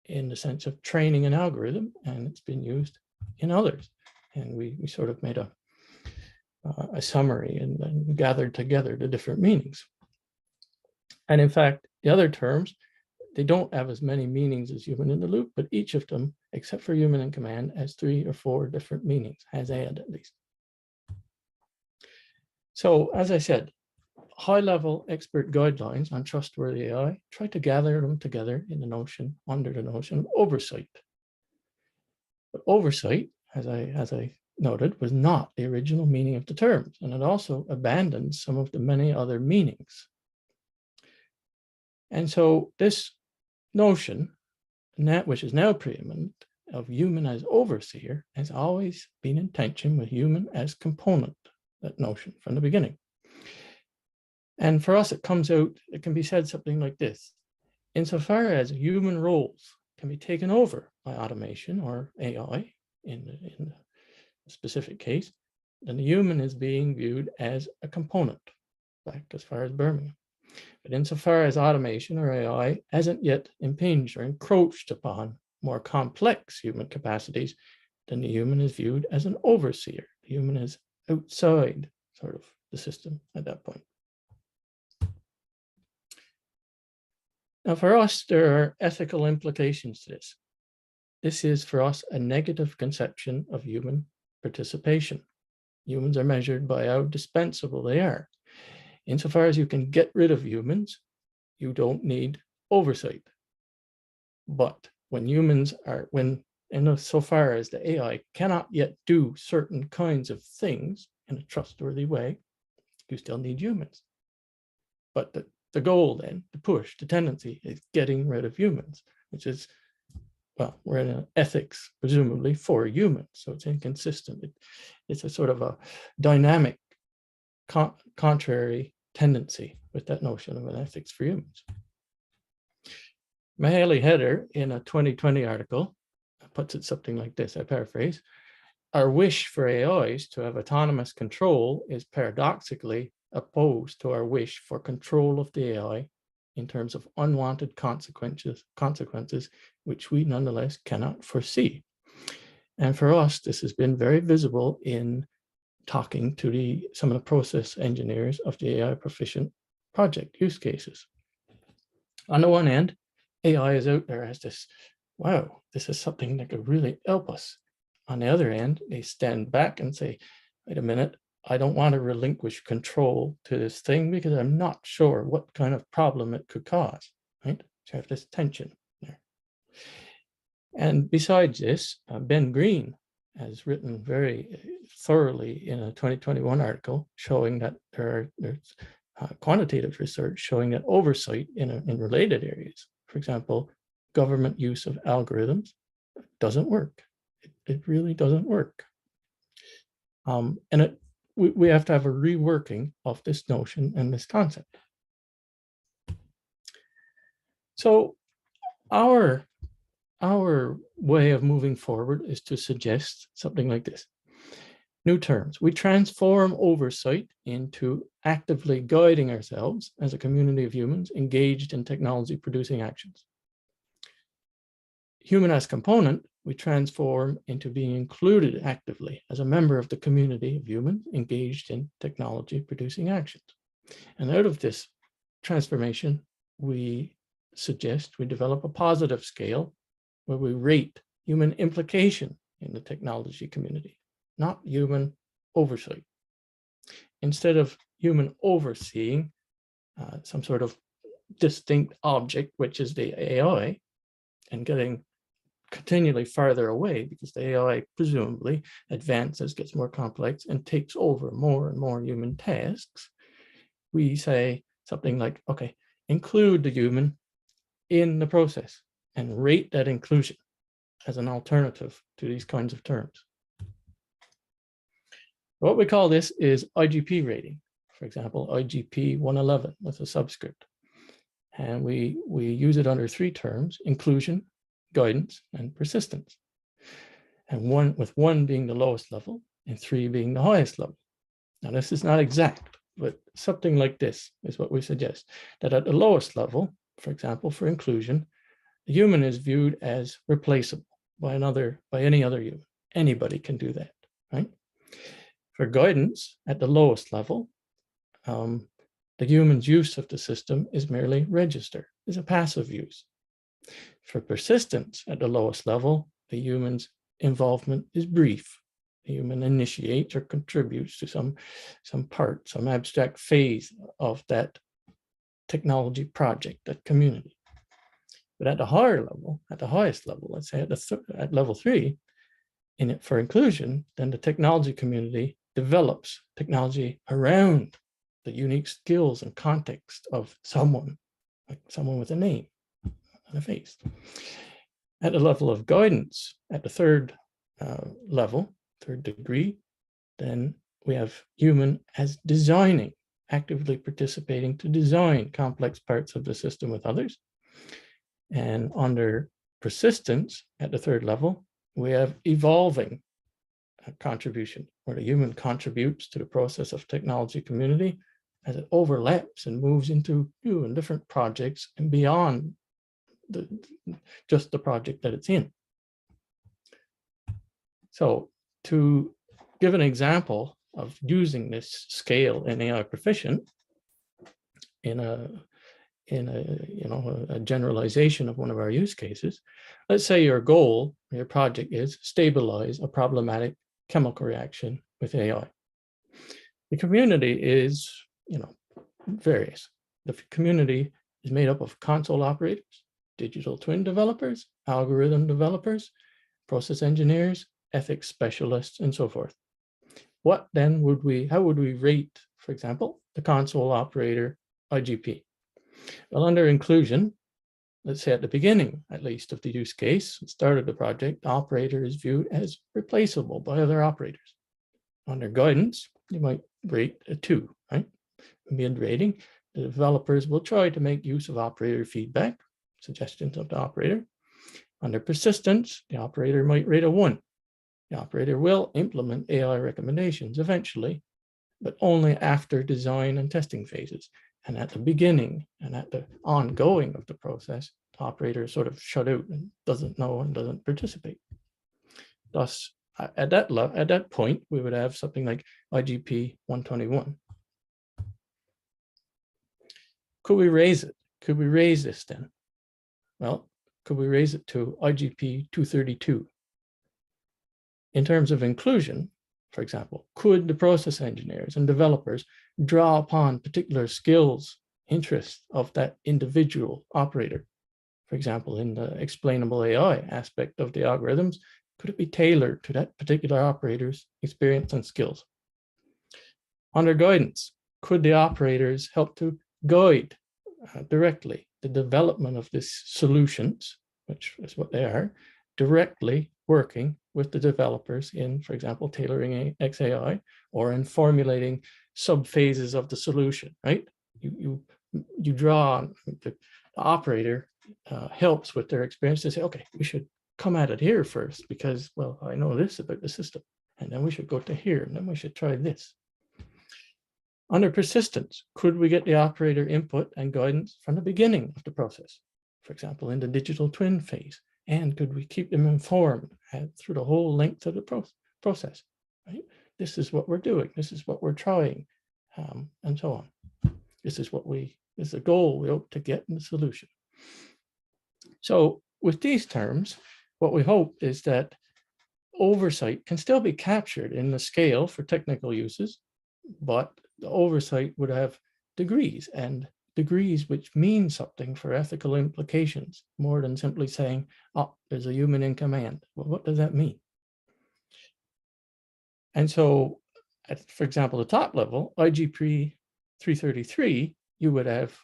in the sense of training an algorithm, and it's been used in others. And we sort of made a summary and gathered together the different meanings. And in fact, the other terms, they don't have as many meanings as human in the loop, but each of them, except for human in command, has 3 or 4 different meanings, has had at least. So as I said, high-level expert guidelines on trustworthy AI try to gather them together in the notion, under the notion of oversight. But oversight, as I noted, was not the original meaning of the terms, and it also abandoned some of the many other meanings. And so this notion, which is now preeminent, of human as overseer, has always been in tension with human as component, that notion from the beginning. And for us, it comes out, it can be said something like this: insofar as human roles can be taken over by automation or AI in the specific case, then the human is being viewed as a component, back as far as Birmingham. But insofar as automation or AI hasn't yet impinged or encroached upon more complex human capacities, then the human is viewed as an overseer. The human is outside sort of the system at that point. Now, for us, there are ethical implications to this. This is, for us, a negative conception of human participation. Humans are measured by how dispensable they are. Insofar as you can get rid of humans, you don't need oversight. But when humans are, so far as the AI cannot yet do certain kinds of things in a trustworthy way, you still need humans. But the goal then, the push, the tendency is getting rid of humans, which is, well, we're in an ethics, presumably, for humans, so it's inconsistent. It's a sort of a dynamic, contrary tendency with that notion of an ethics for humans. Mihaly Heder, in a 2020 article, puts it something like this, I paraphrase: our wish for AIs to have autonomous control is paradoxically opposed to our wish for control of the AI in terms of unwanted consequences which we nonetheless cannot foresee. And for us, this has been very visible in talking to some of the process engineers of the AI Proficient project use cases. On the one hand, AI is out there as this, wow, this is something that could really help us. On the other hand, they stand back and say, wait a minute, I don't want to relinquish control to this thing because I'm not sure what kind of problem it could cause, right? So you have this tension there. And besides this, Ben Green has written very thoroughly in a 2021 article showing that there's quantitative research showing that oversight in related areas, for example, government use of algorithms, doesn't work. It really doesn't work. And we have to have a reworking of this notion and this concept. So our way of moving forward is to suggest something like this. New terms. We transform oversight into actively guiding ourselves as a community of humans engaged in technology producing actions. Human as component, we transform into being included actively as a member of the community of humans engaged in technology producing actions. And out of this transformation, we suggest we develop a positive scale where we rate human implication in the technology community, not human oversight. Instead of human overseeing some sort of distinct object, which is the AI, and getting continually farther away because the AI presumably advances, gets more complex, and takes over more and more human tasks, we say something like, okay, include the human in the process and rate that inclusion as an alternative to these kinds of terms. What we call this is IGP rating. For example, IGP 111 with a subscript. And we use it under three terms: inclusion, guidance, and persistence. And one being the lowest level and three being the highest level. Now, this is not exact, but something like this is what we suggest, that at the lowest level, for example, for inclusion, the human is viewed as replaceable by any other human. Anybody can do that, right? For guidance, at the lowest level, the human's use of the system is merely register, is a passive use. For persistence, at the lowest level, the human's involvement is brief. The human initiates or contributes to some abstract phase of that technology project, that community. But at the higher level, at the highest level, let's say at level 3, for inclusion, then the technology community develops technology around the unique skills and context of someone, like someone with a name and a face. At the level of guidance, at the third level, third degree, then we have human as designing, actively participating to design complex parts of the system with others. And under persistence, at the third level, we have evolving contribution, where the human contributes to the process of technology community as it overlaps and moves into new and different projects and beyond just the project that it's in. So to give an example of using this scale in AI Proficient in a generalization of one of our use cases, let's say your goal, your project is stabilize a problematic chemical reaction with AI. The community is, various. The community is made up of console operators, digital twin developers, algorithm developers, process engineers, ethics specialists, and so forth. How would we rate, for example, the console operator IGP? Well, under inclusion, let's say at the beginning, at least, of the use case, start of the project, the operator is viewed as replaceable by other operators. Under guidance, you might rate a 2, right? Mid rating, the developers will try to make use of operator feedback, suggestions of the operator. Under persistence, the operator might rate a 1. The operator will implement AI recommendations eventually, but only after design and testing phases. And at the beginning and at the ongoing of the process, the operator is sort of shut out and doesn't know and doesn't participate. Thus, at that point, we would have something like IGP 121. Could we raise it? Could we raise this then? Well, could we raise it to IGP 232? In terms of inclusion, for example, could the process engineers and developers draw upon particular skills, interests of that individual operator? For example, in the explainable AI aspect of the algorithms, could it be tailored to that particular operator's experience and skills? Under guidance, could the operators help to guide directly the development of these solutions, which is what they are, directly working with the developers in, for example, tailoring XAI or in formulating sub-phases of the solution, right? You draw on the operator helps with their experience to say, okay, we should come at it here first because, well, I know this about the system, and then we should go to here, and then we should try this. Under persistence, could we get the operator input and guidance from the beginning of the process? For example, in the digital twin phase, and could we keep them informed through the whole length of the process, right? This is what we're doing, this is what we're trying, and so on. This is the goal we hope to get in the solution. So with these terms, what we hope is that oversight can still be captured in the scale for technical uses, but the oversight would have degrees, and degrees which mean something for ethical implications, more than simply saying, oh, there's a human in command. Well, what does that mean? And so, for example, the top level, IGP 333, you would have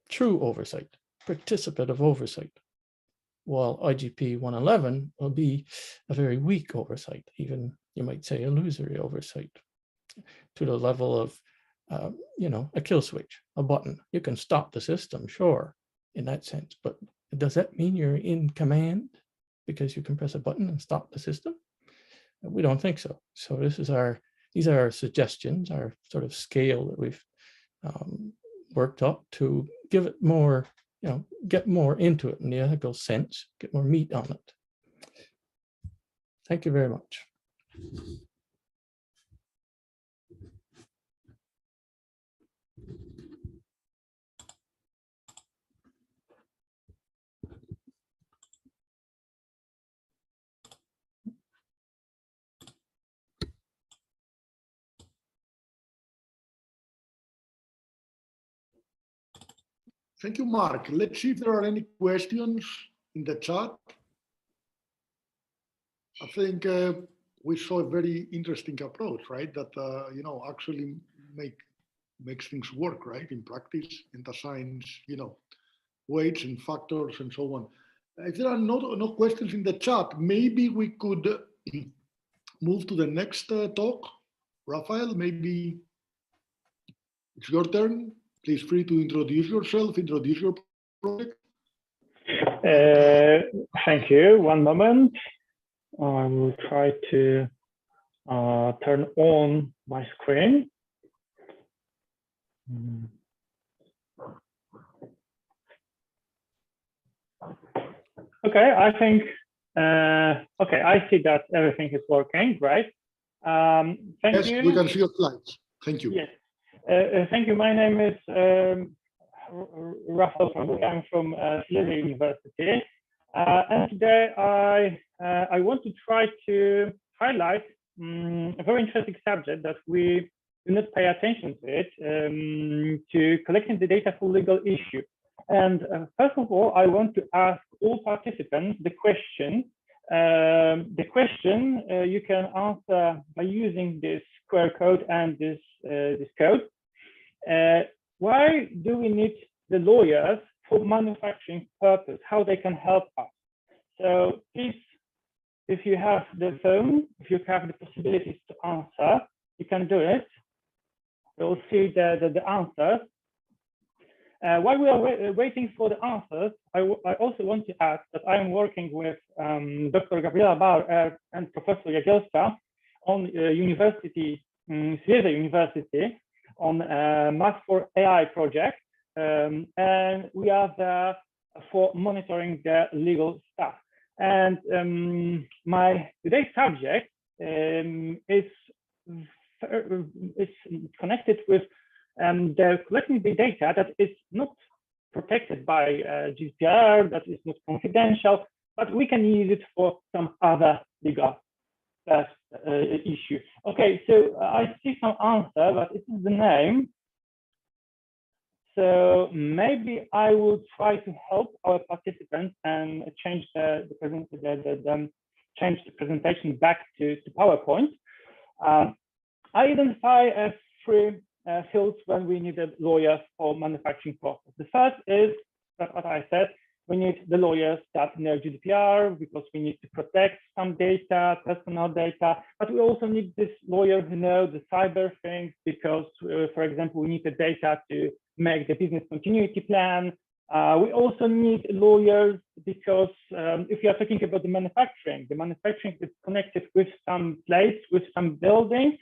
true oversight, participative oversight, while IGP 111 will be a very weak oversight, even you might say illusory oversight, to the level of, a kill switch, a button. You can stop the system, sure, in that sense, but does that mean you're in command because you can press a button and stop the system? We don't think so. So these are our suggestions, our sort of scale that we've worked up to give it more, get more into it in the ethical sense, get more meat on it. Thank you very much. Thank you, Mark. Let's see if there are any questions in the chat. I think we saw a very interesting approach, right? That, actually makes things work, right? In practice, and assigns, weights and factors and so on. If there are no questions in the chat, maybe we could move to the next talk. Raphael, maybe it's your turn. Please free to introduce yourself, introduce your project. Thank you. One moment. I will try to turn on my screen. Okay, I think, okay, I see that everything is working, right? Thank you. Yes, we can see your slides. Thank you. Yes. Thank you. My name is Raphael. I'm from Soldatos University, and today I want to try to highlight a very interesting subject that we do not pay attention to it, to collecting the data for legal issue. And first of all, I want to ask all participants the question. You can answer by using this QR code and this code. Why do we need the lawyers for manufacturing purpose? How they can help us? So please, if you have the phone, if you have the possibilities to answer, you can do it. You'll see the answers. While we are waiting for the answers, I also want to add that I am working with Dr. Gabriela Bauer and Professor Jagielska on Soldatos University on Math for AI project, and we are there for monitoring the legal stuff. And my today's subject is connected with the collecting the data that is not protected by GDPR, that is not confidential, but we can use it for some other legal issue. Okay, so I see some answer, but it is the name. So maybe I will try to help our participants and change change the presentation back to PowerPoint. I identify 3 fields when we need a lawyer for manufacturing process. The first is, that's what I said, we need the lawyers that know GDPR because we need to protect some data, personal data, but we also need this lawyer who knows the cyber things because, for example, we need the data to make the business continuity plan. We also need lawyers because if you are talking about the manufacturing is connected with some place, with some building.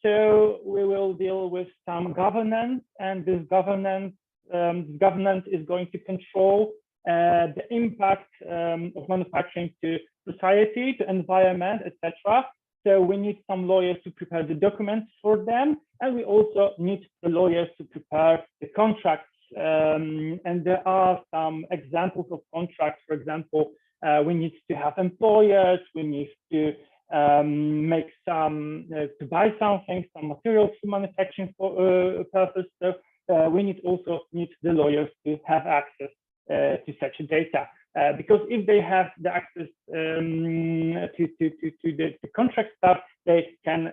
So we will deal with some governance, and this governance is going to control the impact of manufacturing to society, to environment, etc. So we need some lawyers to prepare the documents for them, and we also need the lawyers to prepare the contracts. And there are some examples of contracts. For example, we need to have employers, we need to make some, to buy something, some materials for manufacturing purpose. So we also need the lawyers to have access to such data. Because if they have the access to the contract stuff, they can,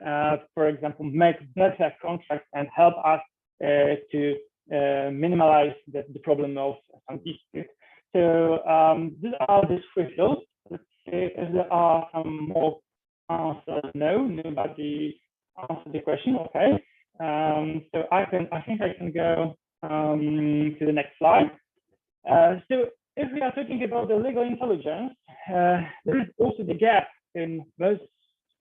for example, make better contracts and help us to minimize the problem of some dispute. So these are the 3 fields. Let's see if there are some more answers. No, nobody answered the question. Okay. So I think I can go to the next slide. So if we are talking about the legal intelligence, there is also the gap in most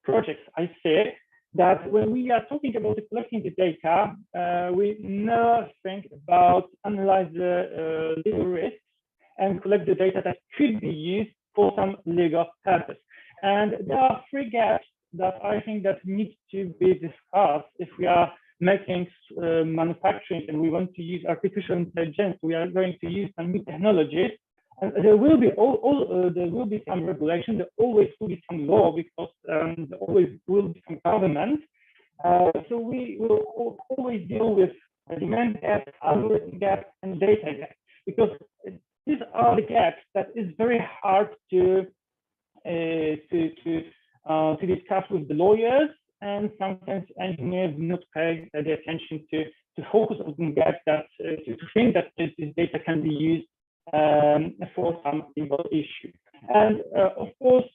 projects. I say that when we are talking about collecting the data, we never think about analyze the legal risks and collect the data that could be used for some legal purpose. And there are 3 gaps that I think that need to be discussed if we are making manufacturing and we want to use artificial intelligence. We are going to use some new technologies, and there will be there will be some regulation. There always will be some law because there always will be some government. So we will always deal with demand gap, algorithm gap, and data gap, because these are the gaps that is very hard to discuss with the lawyers, and sometimes engineers not pay the attention to focus on the gaps that to think that this data can be used for some legal issue. And of course,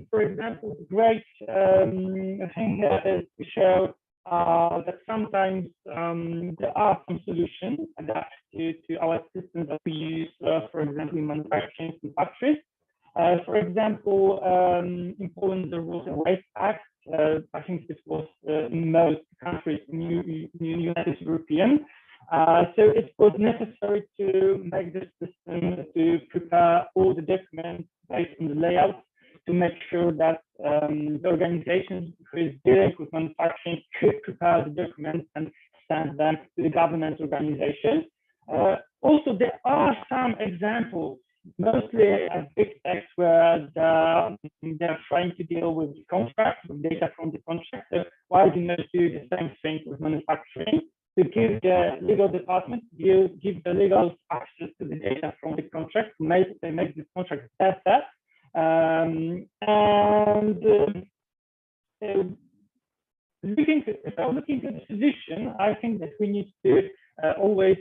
for example, the great thing is to show that sometimes there are some solutions adapted to our systems that we use, for example, in manufacturing factories. For example, in Poland, the Rules and Waste Act, I think this was in most countries in United European. So it was necessary to make this system to prepare all the documents based on the layout to make sure that the organization who is dealing with manufacturing could prepare the documents and send them to the governance organization. Also, there are some examples, mostly big techs, where they're trying to deal with the contract, with data from the contract. So why do you not do the same thing with manufacturing? To give the legal department, give the legal access to the data from the contract, they make the contract better. Looking at the solution, I think that we need to always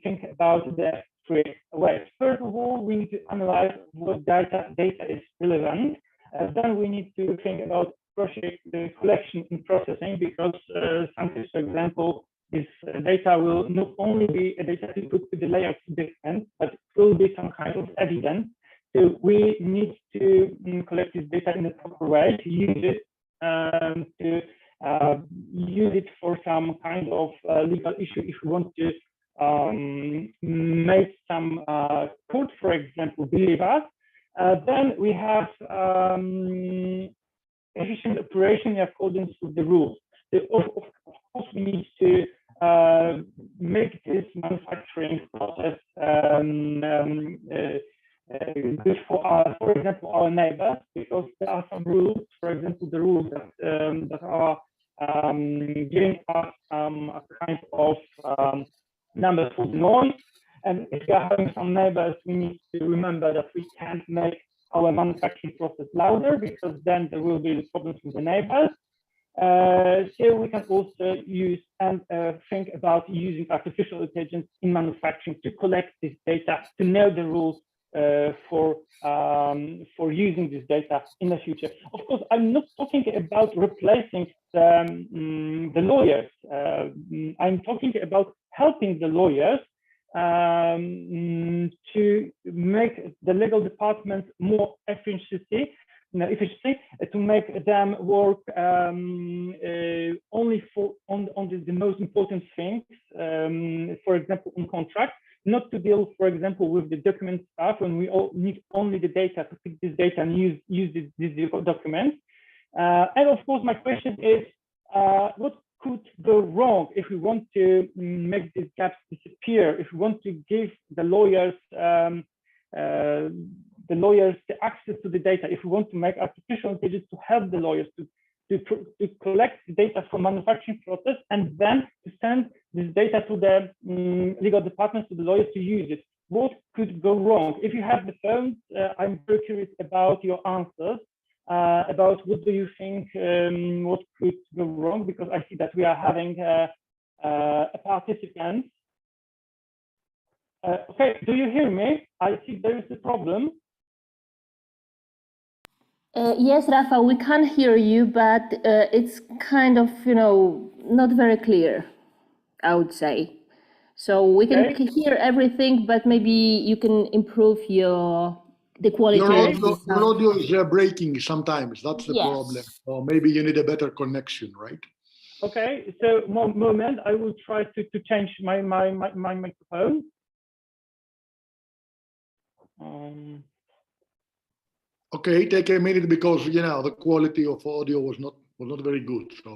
think about the 3 ways. First of all, we need to analyze what data is relevant. Then we need to think about project collection and processing, because sometimes, for example, this data will not only be a data to put to the layout document, but it will be some kind of evidence. So we need to collect this data in a proper way, to use it use it for some kind of legal issue. If we want to make some court, for example, believe us, then we have efficient operation in accordance with the rules. Of course, we need to make this manufacturing process good for example, our neighbors, because there are some rules, for example, the rules that are giving us a kind of numbers for the noise. And if we are having some neighbors, we need to remember that we can't make our manufacturing process louder, because then there will be problems with the neighbors. So we can also use and think about using artificial intelligence in manufacturing to collect this data, to know the rules for using this data in the future. Of course, I'm not talking about replacing the lawyers. I'm talking about helping the lawyers to make the legal department more efficiency, to make them work only on the most important things, for example, on contract, not to deal, for example, with the document stuff when we all need only the data to pick this data and use this document. And of course, my question is, what could go wrong if we want to make these gaps disappear, if we want to give the lawyers the access to the data, if we want to make artificial intelligence to help the lawyers to collect the data from manufacturing process and then to send this data to the legal departments, to the lawyers to use it. What could go wrong? If you have the phones, I'm very curious about your answers, about what do you think, what could go wrong, because I see that we are having a participant. Okay, do you hear me? I see there is a problem. Yes, Rafa, we can hear you, but it's kind of, not very clear, I would say. So we can hear everything, but maybe you can improve the quality. Your audio is breaking sometimes. That's the problem. Or maybe you need a better connection, right? Okay, so moment, I will try to change my microphone. Okay, take a minute, because the quality of audio was not very good. So.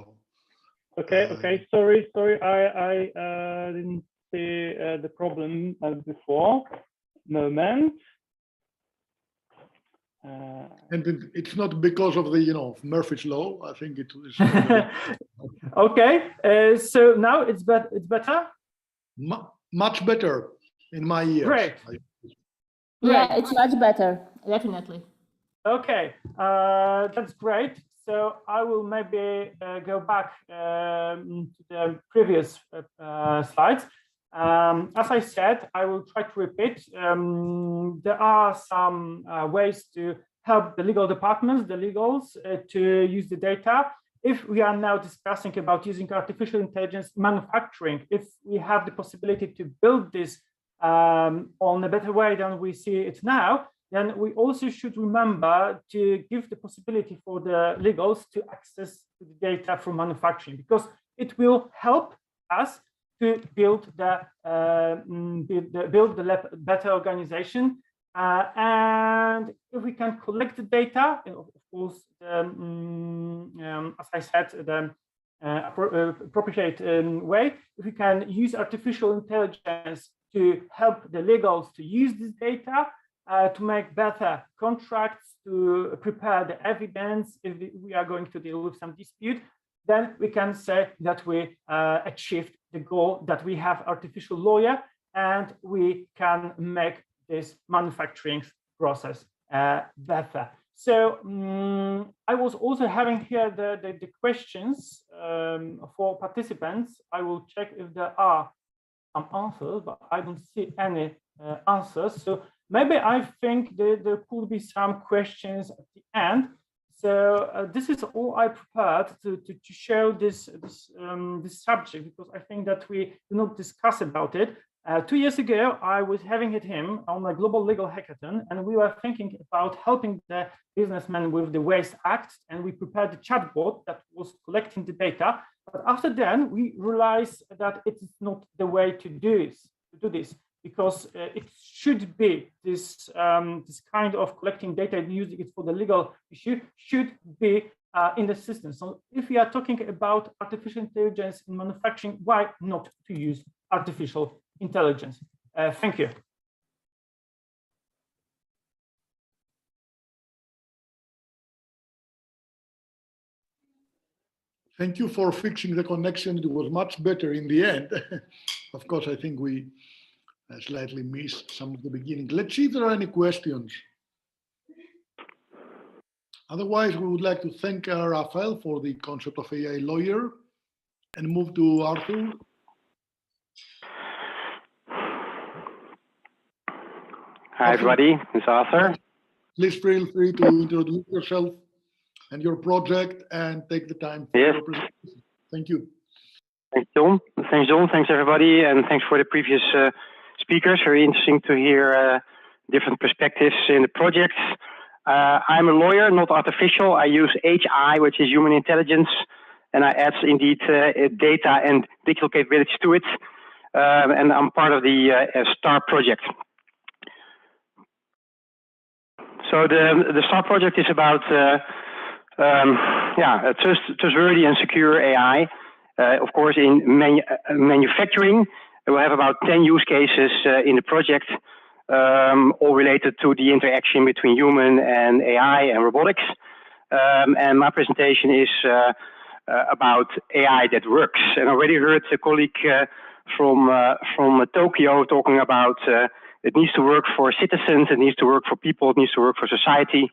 Okay. Sorry. I didn't see the problem before. Moment. And it's not because of the Murphy's law. I think it is. Okay. So now it's better. Much better in my ears. Great. Yeah, it's much better, definitely. Okay, that's great. So I will maybe go back to the previous slides. As I said, I will try to repeat. There are some ways to help the legal departments, the legals, to use the data. If we are now discussing about using artificial intelligence manufacturing, if we have the possibility to build this on a better way than we see it now, then we also should remember to give the possibility for the legals to access the data from manufacturing, because it will help us to build the better organization. And if we can collect the data, of course, as I said, the appropriate way, if we can use artificial intelligence to help the legals to use this data, to make better contracts, to prepare the evidence if we are going to deal with some dispute, then we can say that we achieved the goal, that we have artificial lawyer, and we can make this manufacturing process better. So I was also having here the questions for participants. I will check if there are some answers, but I don't see any answers. So maybe I think there could be some questions at the end. So this is all I prepared to show this subject, because I think that we do not discuss about it. 2 years ago, I was having him on a global legal hackathon, and we were thinking about helping the businessmen with the Waste Act, and we prepared the chatbot that was collecting the data. But after then, we realized that it is not the way to do this, because it should be this kind of collecting data and using it for the legal issue should be in the system. So if we are talking about artificial intelligence in manufacturing, why not to use artificial intelligence? Thank you. Thank you for fixing the connection. It was much better in the end. Of course, I think we slightly missed some of the beginning. Let's see if there are any questions. Otherwise, we would like to thank Rafael for the concept of AI lawyer and move to Arthur. Hi, everybody. It's Arthur. Please feel free to introduce yourself and your project and take the time for your presentation. Thank you. Thanks, John. Thanks, John. Thanks, everybody. And thanks for the previous speakers. Very interesting to hear different perspectives in the projects. I'm a lawyer, not artificial. I use HI, which is human intelligence, and I add indeed data and digital capabilities to it. And I'm part of the STAR project. So the STAR project is about trustworthy and secure AI. Of course, in manufacturing, we have about 10 use cases in the project, all related to the interaction between human and AI and robotics. And my presentation is about AI that works. And I already heard a colleague from Tokyo talking about it needs to work for citizens, it needs to work for people, it needs to work for society.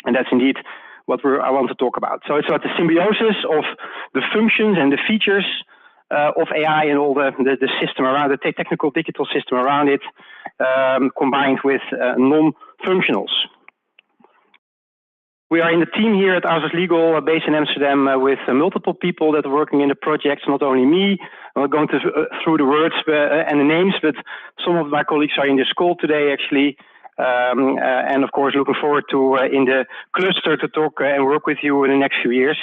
And that's indeed what I want to talk about. So it's about the symbiosis of the functions and the features of AI and all the system around it, the technical digital system around it, combined with non-functionals. We are in the team here at Arthurs Legal, based in Amsterdam, with multiple people that are working in the projects, not only me. I'm not going through the words and the names, but some of my colleagues are in this call today, actually. And of course, looking forward to, in the cluster, to talk and work with you in the next few years.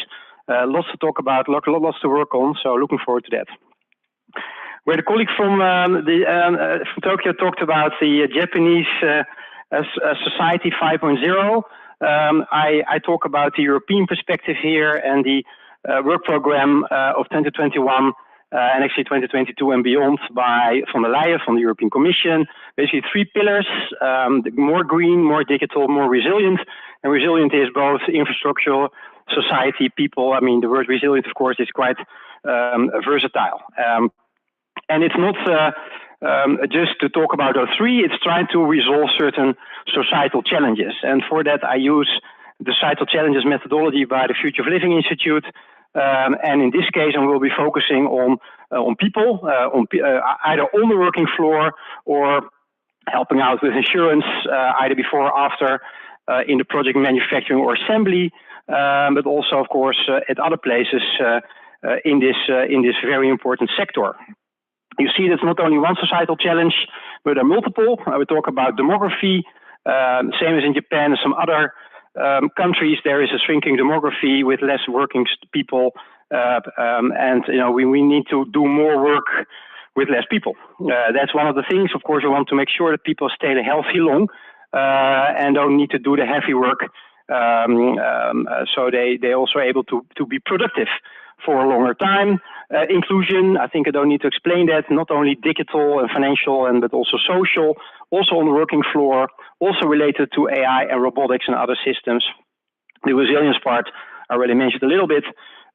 Lots to talk about, lots to work on, so looking forward to that. Where the colleague from Tokyo talked about the Japanese Society 5.0, I talk about the European perspective here and the work program of 2021 and actually 2022 and beyond by von der Leyen from the European Commission. Basically 3 pillars, more green, more digital, more resilient. And resilient is both infrastructural, society, people. I mean, the word resilient, of course, is quite versatile. And it's not just to talk about those 3, it's trying to resolve certain societal challenges. And for that, I use the societal challenges methodology by the Future of Living Institute. And in this case, I will be focusing on people, either on the working floor or helping out with insurance, either before or after in the project manufacturing or assembly, but also, of course, at other places in this very important sector. You see, that's not only one societal challenge, but there are multiple. I will talk about demography, same as in Japan and some other countries. There is a shrinking demography with less working people, and we need to do more work with less people. That's one of the things. Of course, we want to make sure that people stay healthy long and don't need to do the heavy work, so they also are able to be productive for a longer time. Inclusion, I think I don't need to explain that, not only digital and financial, but also social, also on the working floor, also related to AI and robotics and other systems. The resilience part I already mentioned a little bit.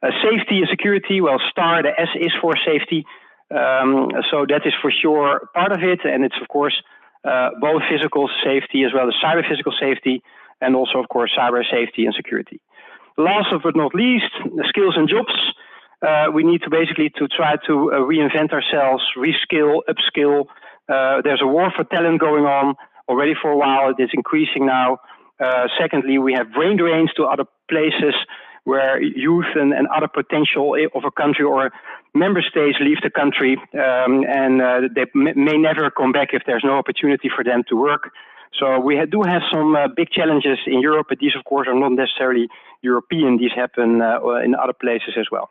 Safety and security, well, STAR, the S is for safety. So that is for sure part of it. And it's, of course, both physical safety as well as cyber physical safety, and also, of course, cyber safety and security. Last but not least, the skills and jobs. We need to basically try to reinvent ourselves, reskill, upskill. There's a war for talent going on already for a while. It is increasing now. Secondly, we have brain drains to other places where youth and other potential of a country or member states leave the country, and they may never come back if there's no opportunity for them to work. So we do have some big challenges in Europe, but these, of course, are not necessarily European. These happen in other places as well.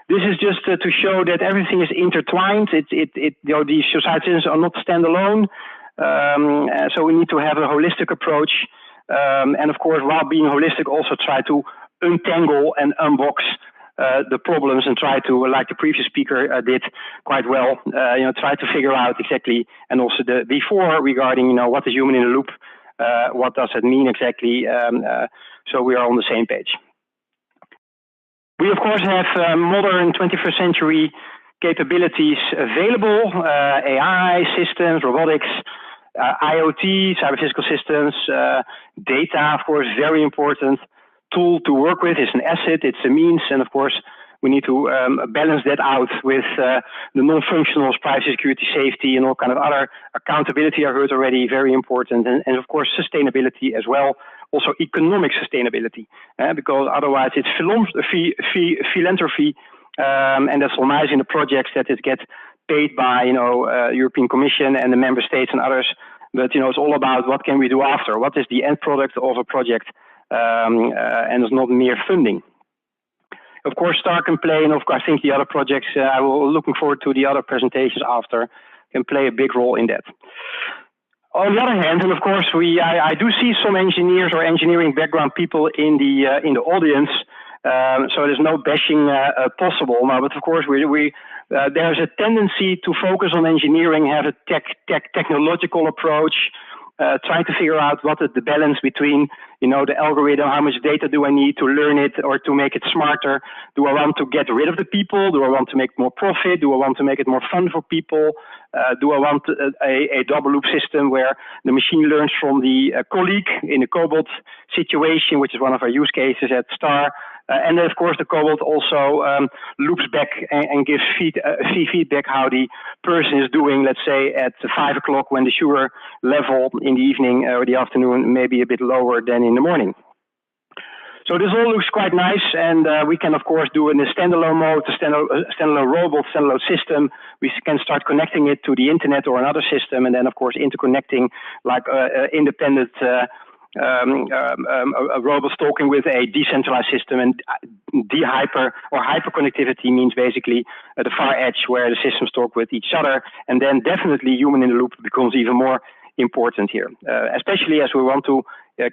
This is just to show that everything is intertwined. These societies are not standalone, so we need to have a holistic approach. And of course, while being holistic, also try to untangle and unbox the problems and try to, like the previous speaker did quite well, try to figure out exactly, and also the before regarding, what is human in the loop, what does it mean exactly, so we are on the same page. We, of course, have modern 21st century capabilities available, AI systems, robotics, IoT, cyber physical systems, data, of course, very important tool to work with. It's an asset, it's a means, and of course, we need to balance that out with the non-functionals, privacy, security, safety, and all kind of other accountability. I heard already, very important, and of course, sustainability as well. Also, economic sustainability, because otherwise it's philanthropy, and that's all nice in the projects that it gets paid by, European Commission and the member states and others. But it's all about what can we do after? What is the end product of a project? And it's not mere funding. Of course, Star can play, and of course, I think the other projects, I will looking forward to the other presentations after, can play a big role in that. On the other hand, and of course, I do see some engineers or engineering background people in the audience, so there's no bashing possible. No, but of course, there's a tendency to focus on engineering, have a technological approach, trying to figure out what is the balance between, the algorithm, how much data do I need to learn it or to make it smarter? Do I want to get rid of the people? Do I want to make more profit? Do I want to make it more fun for people? Do I want a double loop system where the machine learns from the colleague in the cobalt situation, which is one of our use cases at Star? And then, of course, the cobalt also loops back and gives feedback how the person is doing, let's say, at 5 o'clock when the sugar level in the evening or the afternoon may be a bit lower than in the morning. So this all looks quite nice, and we can, of course, do in the standalone mode, the standalone robot, standalone system. We can start connecting it to the internet or another system, and then, of course, interconnecting like independent robots talking with a decentralized system. And hyper connectivity means basically the far edge where the systems talk with each other, and then definitely human in the loop becomes even more important here, especially as we want to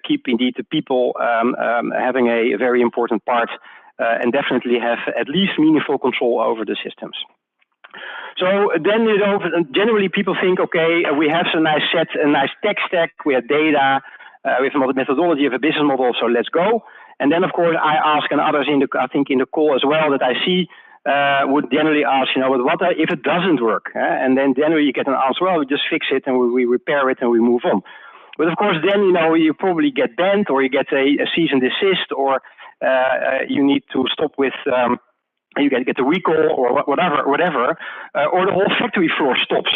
keep indeed the people having a very important part and definitely have at least meaningful control over the systems. So then, generally people think, okay, we have a nice tech stack, we have data, we have a methodology of a business model, so let's go. And then, of course, I ask, and others I think in the call as well that I see, would generally ask, what if it doesn't work? And then generally you get an answer, well, we just fix it and we repair it and we move on. But of course, then, you probably get banned or you get a cease and desist, or you need to stop with, you get a recall or whatever, or the whole factory floor stops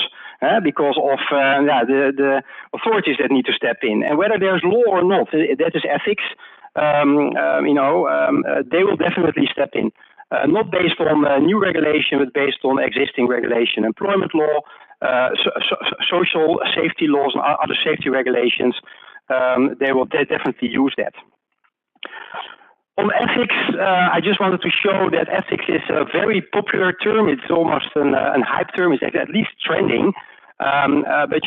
because of the authorities that need to step in. And whether there's law or not, that is ethics, they will definitely step in. Not based on new regulation, but based on existing regulation, employment law, social safety laws, and other safety regulations. They will definitely use that. On ethics, I just wanted to show that ethics is a very popular term. It's almost a hype term. It's at least trending. But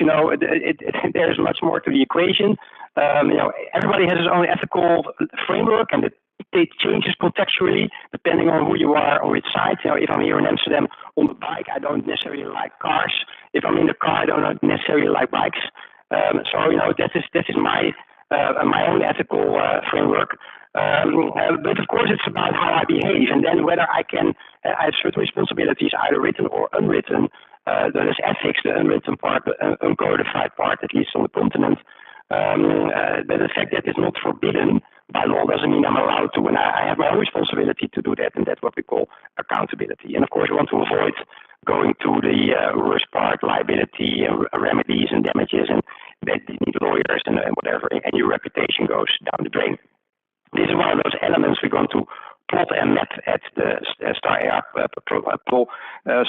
there's much more to the equation. Everybody has his own ethical framework, and it changes contextually depending on who you are or which side. If I'm here in Amsterdam on the bike, I don't necessarily like cars. If I'm in the car, I don't necessarily like bikes. So that is my own ethical framework. But of course, it's about how I behave, and then whether I have certain responsibilities, either written or unwritten. There is ethics, the unwritten part, the uncodified part, at least on the continent. But the fact that it's not forbidden by law doesn't mean I'm allowed to, and I have my own responsibility to do that, and that's what we call accountability. And of course, we want to avoid going to the worst part, liability, remedies and damages, and that you need lawyers and whatever, and your reputation goes down the drain. This is one of those elements we're going to plot and map at the Star AI protocol.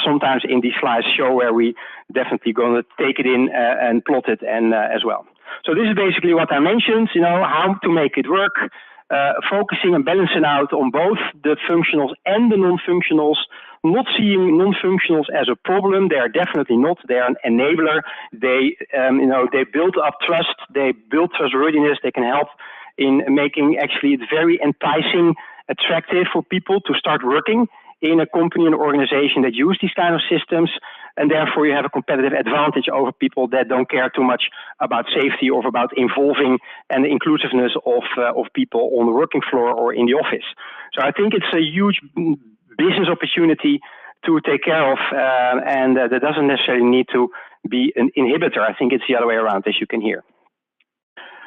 Sometimes in these slides show where we definitely going to take it in and plot it and as well. So this is basically what I mentioned, how to make it work, focusing and balancing out on both the functionals and the non-functionals, not seeing non-functionals as a problem. They are definitely not. They are an enabler. They build up trust. They build trustworthiness. They can help in making actually it very enticing, attractive for people to start working in a company and organization that use these kind of systems. and therefore you have a competitive advantage over people that don't care too much about safety or about involving and the inclusiveness of people on the working floor or in the office. So I think it's a huge business opportunity to take care of, and that doesn't necessarily need to be an inhibitor. I think it's the other way around, as you can hear.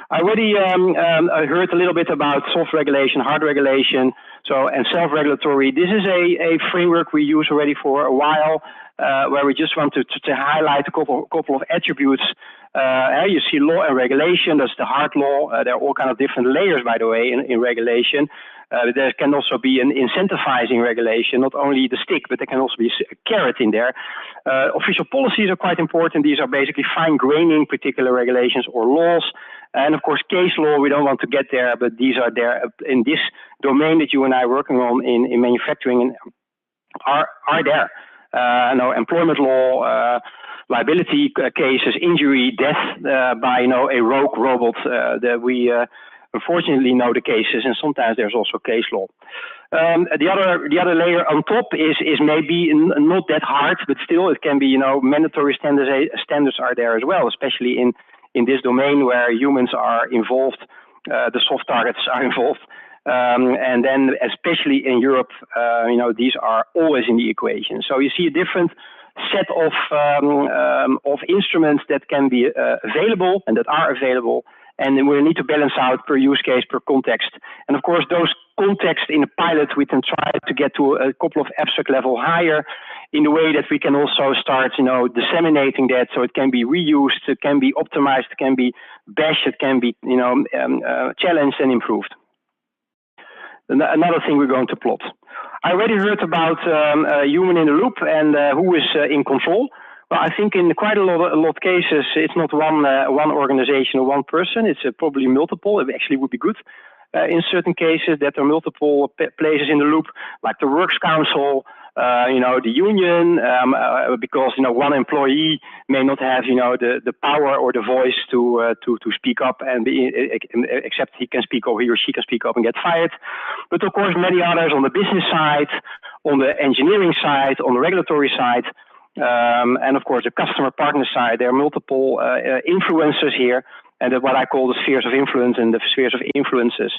I already heard a little bit about soft regulation, hard regulation, and self-regulatory. This is a framework we use already for a while, where we just want to highlight a couple of attributes. You see law and regulation, that's the hard law. There are all kinds of different layers, by the way, in regulation. There can also be an incentivizing regulation, not only the stick, but there can also be a carrot in there. Official policies are quite important. These are basically fine-graining particular regulations or laws. And of course, case law, we don't want to get there, but these are there in this domain that you and I are working on in manufacturing are there. Employment law, liability cases, injury, death by a rogue robot that we unfortunately know the cases, and sometimes there's also case law. The other layer on top is maybe not that hard, but still it can be mandatory standards are there as well, especially in this domain where humans are involved, the soft targets are involved. And then especially in Europe, these are always in the equation. So you see a different set of instruments that can be available and that are available. And then we need to balance out per use case, per context. And of course, those contexts in a pilot, we can try to get to a couple of abstract level higher in the way that we can also start, disseminating that so it can be reused, it can be optimized, it can be bashed, it can be, challenged and improved. Another thing we're going to plot. I already heard about human in the loop and who is in control. Well, I think in quite a lot of cases, it's not one organization or one person. It's probably multiple. It actually would be good in certain cases that there are multiple places in the loop, like the Works Council, the union, because one employee may not have the power or the voice to speak up and except he can speak or he or she can speak up and get fired. But of course, many others on the business side, on the engineering side, on the regulatory side. And of course, the customer partner side, there are multiple influencers here, and what I call the spheres of influence and the spheres of influences.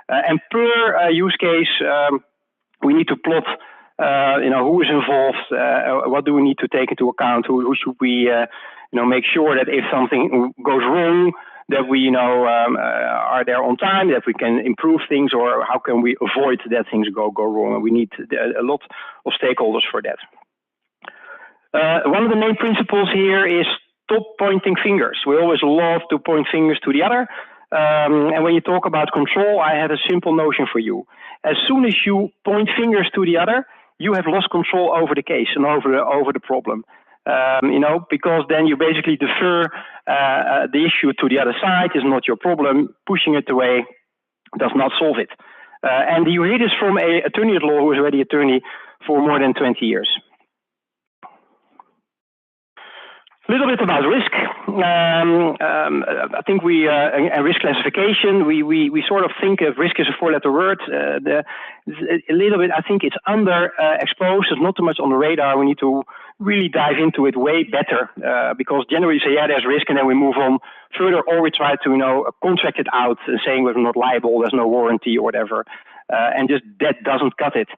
And per use case, we need to plot, who is involved, what do we need to take into account, who should we, make sure that if something goes wrong, that we, are there on time, that we can improve things, or how can we avoid that things go wrong. And we need a lot of stakeholders for that. One of the main principles here is stop pointing fingers. We always love to point fingers to the other. And when you talk about control, I have a simple notion for you. As soon as you point fingers to the other, you have lost control over the case and over the problem. Because then you basically defer the issue to the other side. Is not your problem. Pushing it away does not solve it. And you hear this from an attorney at law who is already attorney for more than 20 years. A little bit about risk. I think and risk classification, we sort of think of risk as a four-letter word. A little bit, I think it's exposed. It's not too much on the radar. We need to really dive into it way better because generally say, yeah, there's risk, and then we move on further, or we try to, contract it out, saying we're not liable, there's no warranty or whatever, and just that doesn't cut it.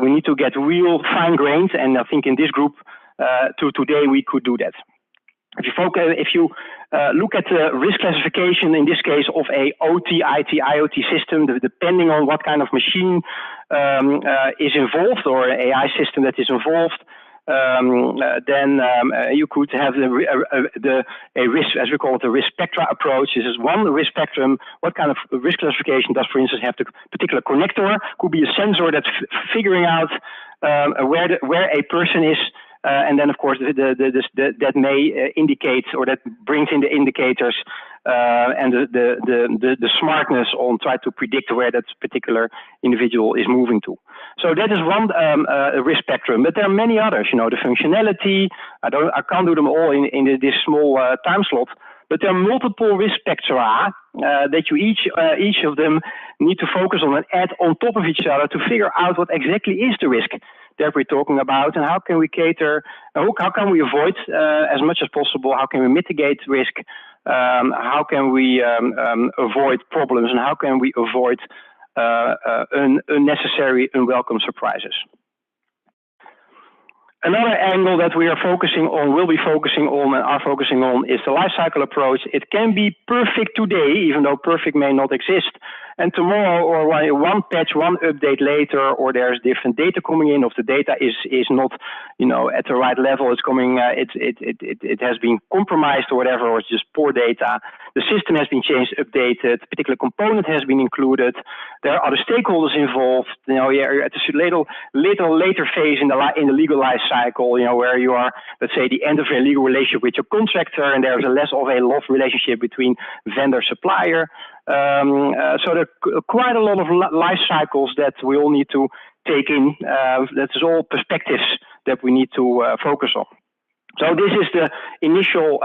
We need to get real fine-grained, and I think in this group, today we could do that. If you look at the risk classification, in this case of a OT, IT, IoT system, depending on what kind of machine is involved or an AI system that is involved, then you could have a risk, as we call it, a risk spectra approach. This is one risk spectrum. What kind of risk classification does, for instance, have the particular connector? Could be a sensor that's figuring out where a person is. And then, of course, that may indicate, or that brings in the indicators and the smartness on try to predict where that particular individual is moving to. So that is one risk spectrum, but there are many others. The functionality. I can't do them all in this small time slot. But there are multiple risk spectra that you each of them need to focus on and add on top of each other to figure out what exactly is the risk that we're talking about, and how can we cater, how can we avoid as much as possible, how can we mitigate risk, how can we avoid problems, and how can we avoid unnecessary, unwelcome surprises. Another angle that we are focusing on, will be focusing on, and are focusing on, is the lifecycle approach. It can be perfect today, even though perfect may not exist. And tomorrow, or one patch, one update later, or there's different data coming in, or the data is not, at the right level. It's coming, it has been compromised or whatever, or it's just poor data. The system has been changed, updated. A particular component has been included. There are other stakeholders involved. You're at a later phase in the legal life cycle, where you are, let's say, the end of a legal relationship with your contractor, and there's less of a love relationship between vendor supplier. So there are quite a lot of life cycles that we all need to take in. That is all perspectives that we need to focus on. So this is the initial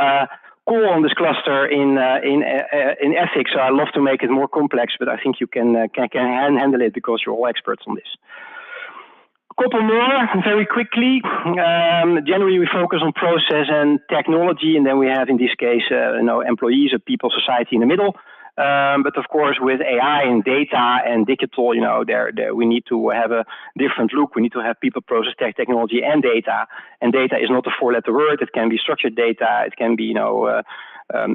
call on this cluster in ethics. So I love to make it more complex, but I think you can handle it because you're all experts on this. A couple more very quickly. Generally, we focus on process and technology, and then we have, in this case, employees, a people, society in the middle. But of course, with AI and data and digital, we need to have a different look. We need to have people, process, technology, and data. And data is not a four-letter word. It can be structured data. It can be,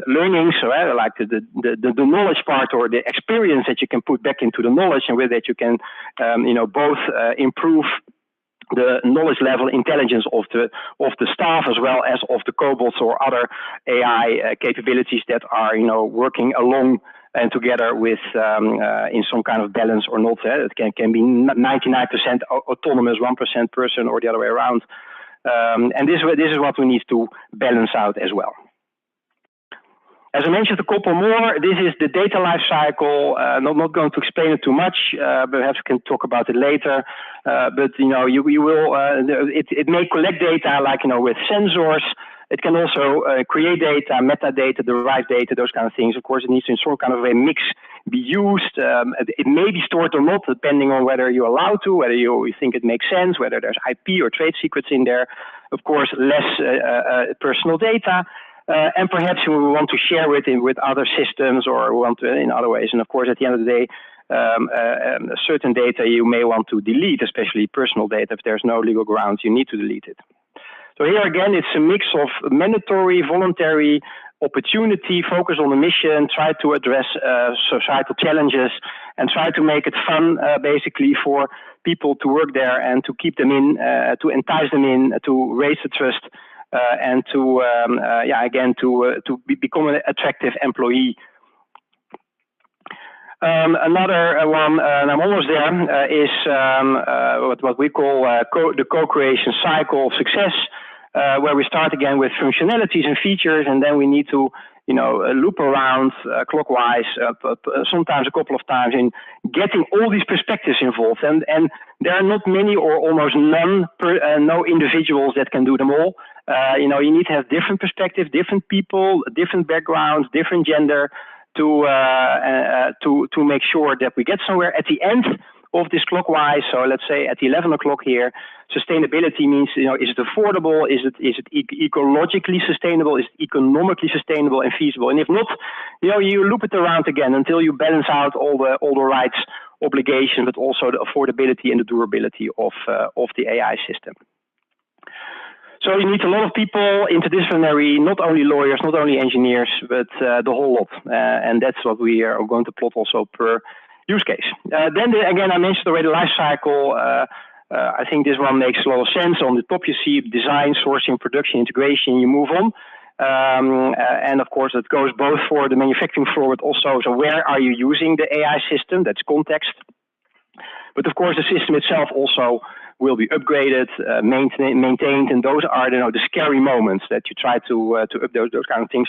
learning. So, like the knowledge part, or the experience that you can put back into the knowledge, and with that you can, both improve the knowledge level, intelligence of the staff, as well as of the cobots or other AI capabilities that are, working along and together with in some kind of balance or not. It can be 99% autonomous, 1% person, or the other way around. And this is what we need to balance out as well. As I mentioned, a couple more. This is the data life cycle. Not going to explain it too much. Perhaps we can talk about it later. But you will. It may collect data, like with sensors. It can also create data, metadata, derived data, those kind of things. Of course, it needs to, in some kind of a mix, be used. It may be stored or not, depending on whether you're allowed to, whether you think it makes sense, whether there's IP or trade secrets in there. Of course, less personal data. And perhaps we want to share it with other systems, or want to in other ways. And of course, at the end of the day, certain data you may want to delete, especially personal data. If there's no legal grounds, you need to delete it. So here again, it's a mix of mandatory, voluntary, opportunity, focus on the mission, try to address societal challenges, and try to make it fun, basically, for people to work there and to keep them in, to entice them in, to raise the trust. And to become an attractive employee. Another one, and I'm almost there, is what we call the co-creation cycle of success, where we start again with functionalities and features, and then we need to loop around clockwise, sometimes a couple of times, in getting all these perspectives involved. And there are not many, or almost none, no individuals that can do them all. You need to have different perspectives, different people, different backgrounds, different gender, to make sure that we get somewhere at the end of this clockwise. So let's say at 11 o'clock here, sustainability means, is it affordable? Is it ecologically sustainable? Is it economically sustainable and feasible? And if not, you loop it around again until you balance out all the rights, obligations, but also the affordability and the durability of the AI system. So you need a lot of people, interdisciplinary, not only lawyers, not only engineers, but the whole lot. And that's what we are going to plot also per use case. Then again, I mentioned already life cycle. I think this one makes a lot of sense. On the top you see design, sourcing, production, integration, you move on. And of course, it goes both for the manufacturing floor, but also, so where are you using the AI system? That's context. But of course, the system itself also will be upgraded, maintained, and those are the scary moments that you try to update those kind of things,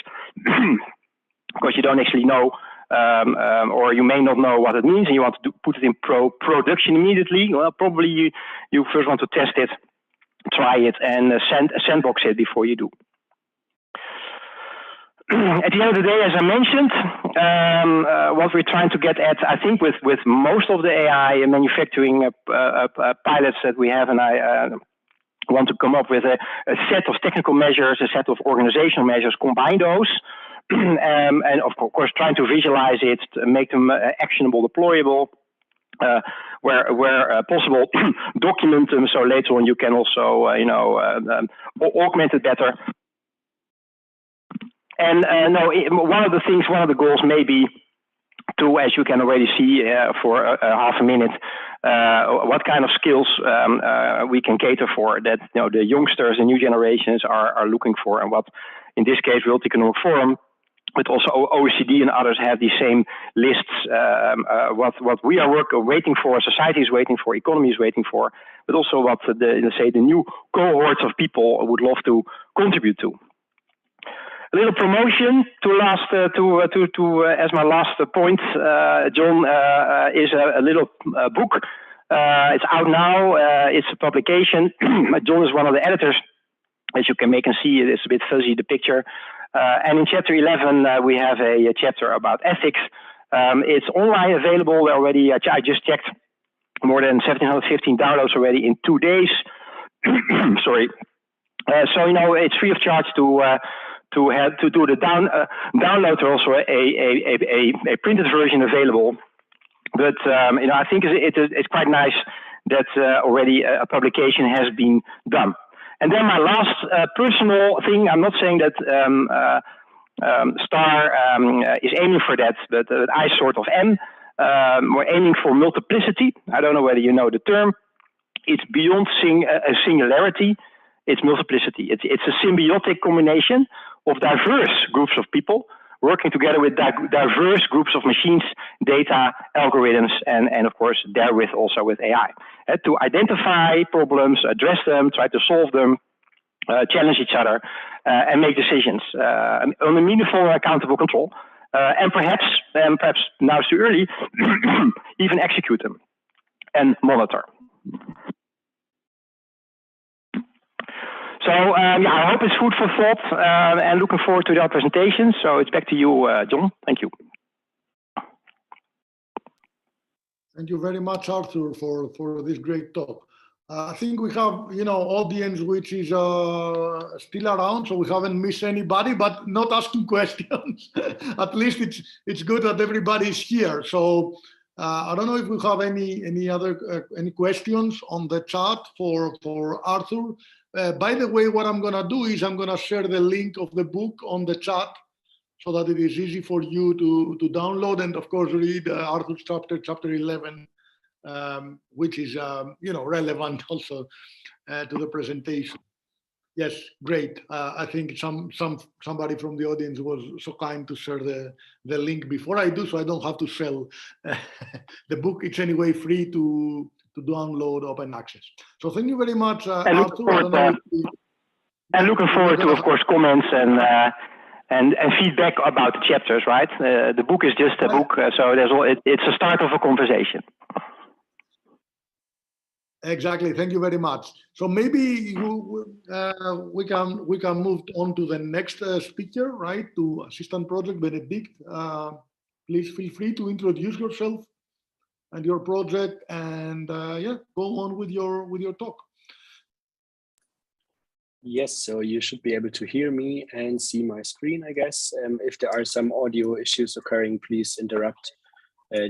because you don't actually know, or you may not know what it means, and you want to put it in production immediately. Well, probably you first want to test it, try it, and sandbox it before you do. at the end of the day, as I mentioned, what we're trying to get at, I think, with most of the AI manufacturing pilots that we have, and I want to come up with a set of technical measures, a set of organizational measures, combine those, and of course trying to visualize it, to make them actionable, deployable, where possible, document them so later on you can also augment it better. And one of the goals may be to, as you can already see for half a minute, what kind of skills we can cater for that the youngsters and new generations are looking for, and what, in this case, World Economic Forum, but also OECD and others have these same lists. What we are waiting for, society is waiting for, economy is waiting for, but also what the new cohorts of people would love to contribute to. A little promotion as my last point. John is a little book. It's out now. It's a publication. John is one of the editors. As you can see, it's a bit fuzzy, the picture. And in chapter 11, we have a chapter about ethics. It's online available already. I just checked, more than 1,715 downloads already in 2 days. Sorry. So it's free of charge to do the download. There's also a printed version available. But I think it's quite nice that already a publication has been done. And then my last personal thing, I'm not saying that STAR is aiming for that, but I sort of am. We're aiming for multiplicity. I don't know whether you know the term. It's beyond a singularity. It's multiplicity. It's a symbiotic combination of diverse groups of people working together with diverse groups of machines, data, algorithms, and of course, therewith also with AI. To identify problems, address them, try to solve them, challenge each other, and make decisions on a meaningful and accountable control. And perhaps now it's too early, even execute them and monitor. So I hope it's food for thought, and looking forward to the presentation. So it's back to you, John. Thank you. Thank you very much, Arthur, for this great talk. I think we have audience which is still around, so we haven't missed anybody, but not asking questions. At least it's good that everybody is here. So I don't know if we have any questions on the chat for Arthur. By the way, what I'm going to do is I'm going to share the link of the book on the chat so that it is easy for you to download and, of course, read Arthur's chapter 11, which is relevant also to the presentation. Yes, great. I think somebody from the audience was so kind to share the link before I do, so I don't have to sell the book. It's anyway free to download, open access. So thank you very much, Arthur. And looking forward to, of course, comments and feedback about the chapters. Right, the book is just a book, so it's a start of a conversation. Exactly. Thank you very much. So maybe we can move on to the next speaker, right? To Assistant Project Benedict. Please feel free to introduce yourself and your project, and go on with your talk. Yes, so you should be able to hear me and see my screen, I guess. If there are some audio issues occurring, please interrupt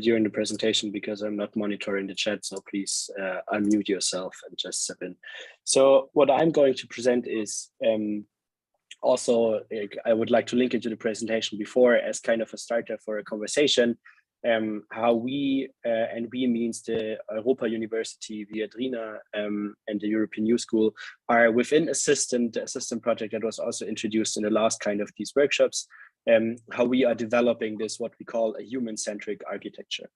during the presentation because I'm not monitoring the chat, so please unmute yourself and just step in. So what I'm going to present is also, I would like to link it to the presentation before as kind of a starter for a conversation. How we, and we means the Europa University, Viadrina, and the European Youth School are within the assistant project that was also introduced in the last kind of these workshops, how we are developing this, what we call a human-centric architecture.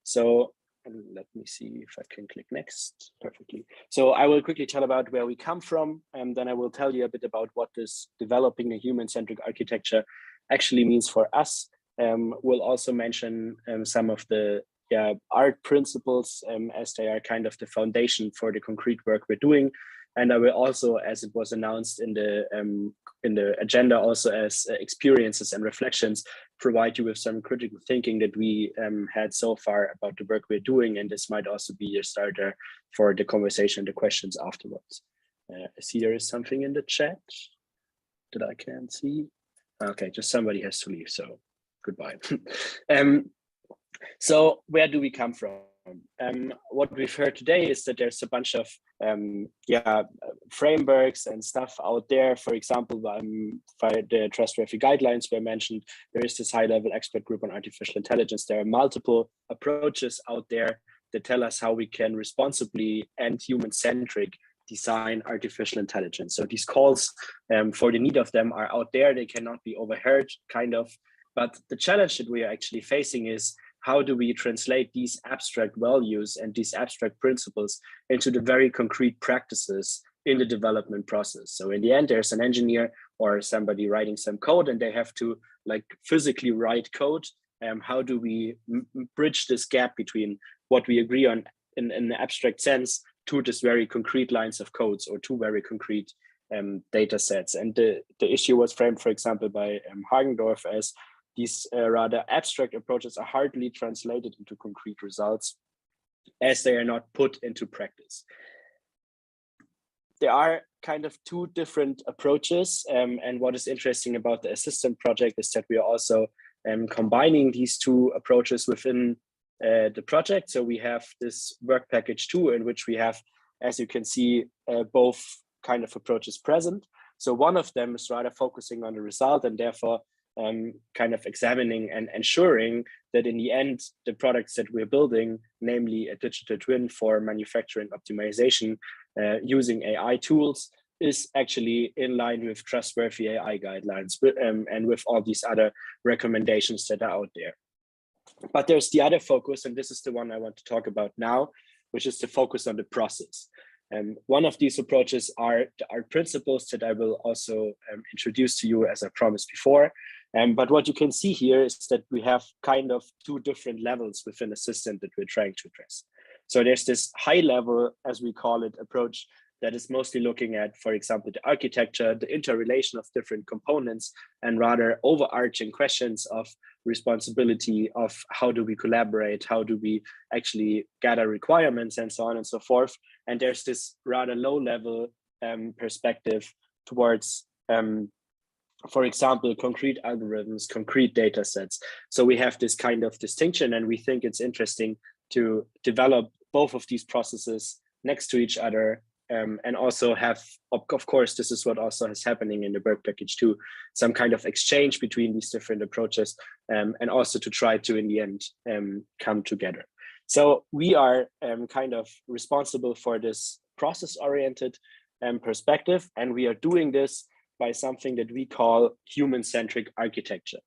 So let me see if I can click next perfectly. So I will quickly tell about where we come from, and then I will tell you a bit about what this developing a human-centric architecture actually means for us. We'll also mention some of the art principles as they are kind of the foundation for the concrete work we're doing. And I will also, as it was announced in the the agenda also as experiences and reflections, provide you with some critical thinking that we had so far about the work we're doing, and this might also be a starter for the conversation, the questions afterwards. I see there is something in the chat that I can't see. Okay, just somebody has to leave, so goodbye. So where do we come from? What we've heard today is that there's a bunch of frameworks and stuff out there. For example, the trustworthy guidelines were mentioned. There is this high-level expert group on artificial intelligence. There are multiple approaches out there that tell us how we can responsibly and human-centric design artificial intelligence. So these calls for the need of them are out there. They cannot be overheard, kind of. But the challenge that we are actually facing is, how do we translate these abstract values and these abstract principles into the very concrete practices in the development process? So in the end, there's an engineer or somebody writing some code, and they have to like physically write code. How do we bridge this gap between what we agree on in an abstract sense to this very concrete lines of codes or two very concrete data sets? And the issue was framed, for example, by Hagendorf as these rather abstract approaches are hardly translated into concrete results as they are not put into practice. There are kind of two different approaches, and what is interesting about the Assistant project is that we are also combining these two approaches within the project. So we have this work package 2, in which we have, as you can see, both kind of approaches present. So one of them is rather focusing on the result, and therefore kind of examining and ensuring that in the end, the products that we're building, namely a digital twin for manufacturing optimization using AI tools, is actually in line with trustworthy AI guidelines and with all these other recommendations that are out there. But there's the other focus, and this is the one I want to talk about now, which is the focus on the process. One of these approaches are principles that I will also introduce to you, as I promised before. But what you can see here is that we have kind of two different levels within Assistant that we're trying to address. So there's this high level, as we call it, approach that is mostly looking at, for example, the architecture, the interrelation of different components, and rather overarching questions of responsibility of how do we collaborate, how do we actually gather requirements, and so on and so forth. And there's this rather low level perspective towards, for example, concrete algorithms, concrete data sets. So we have this kind of distinction, and we think it's interesting to develop both of these processes next to each other, and also have, of course, this is what also is happening in the work package 2, some kind of exchange between these different approaches, and also to try to, in the end, come together. So we are kind of responsible for this process-oriented perspective, and we are doing this by something that we call human-centric architecture.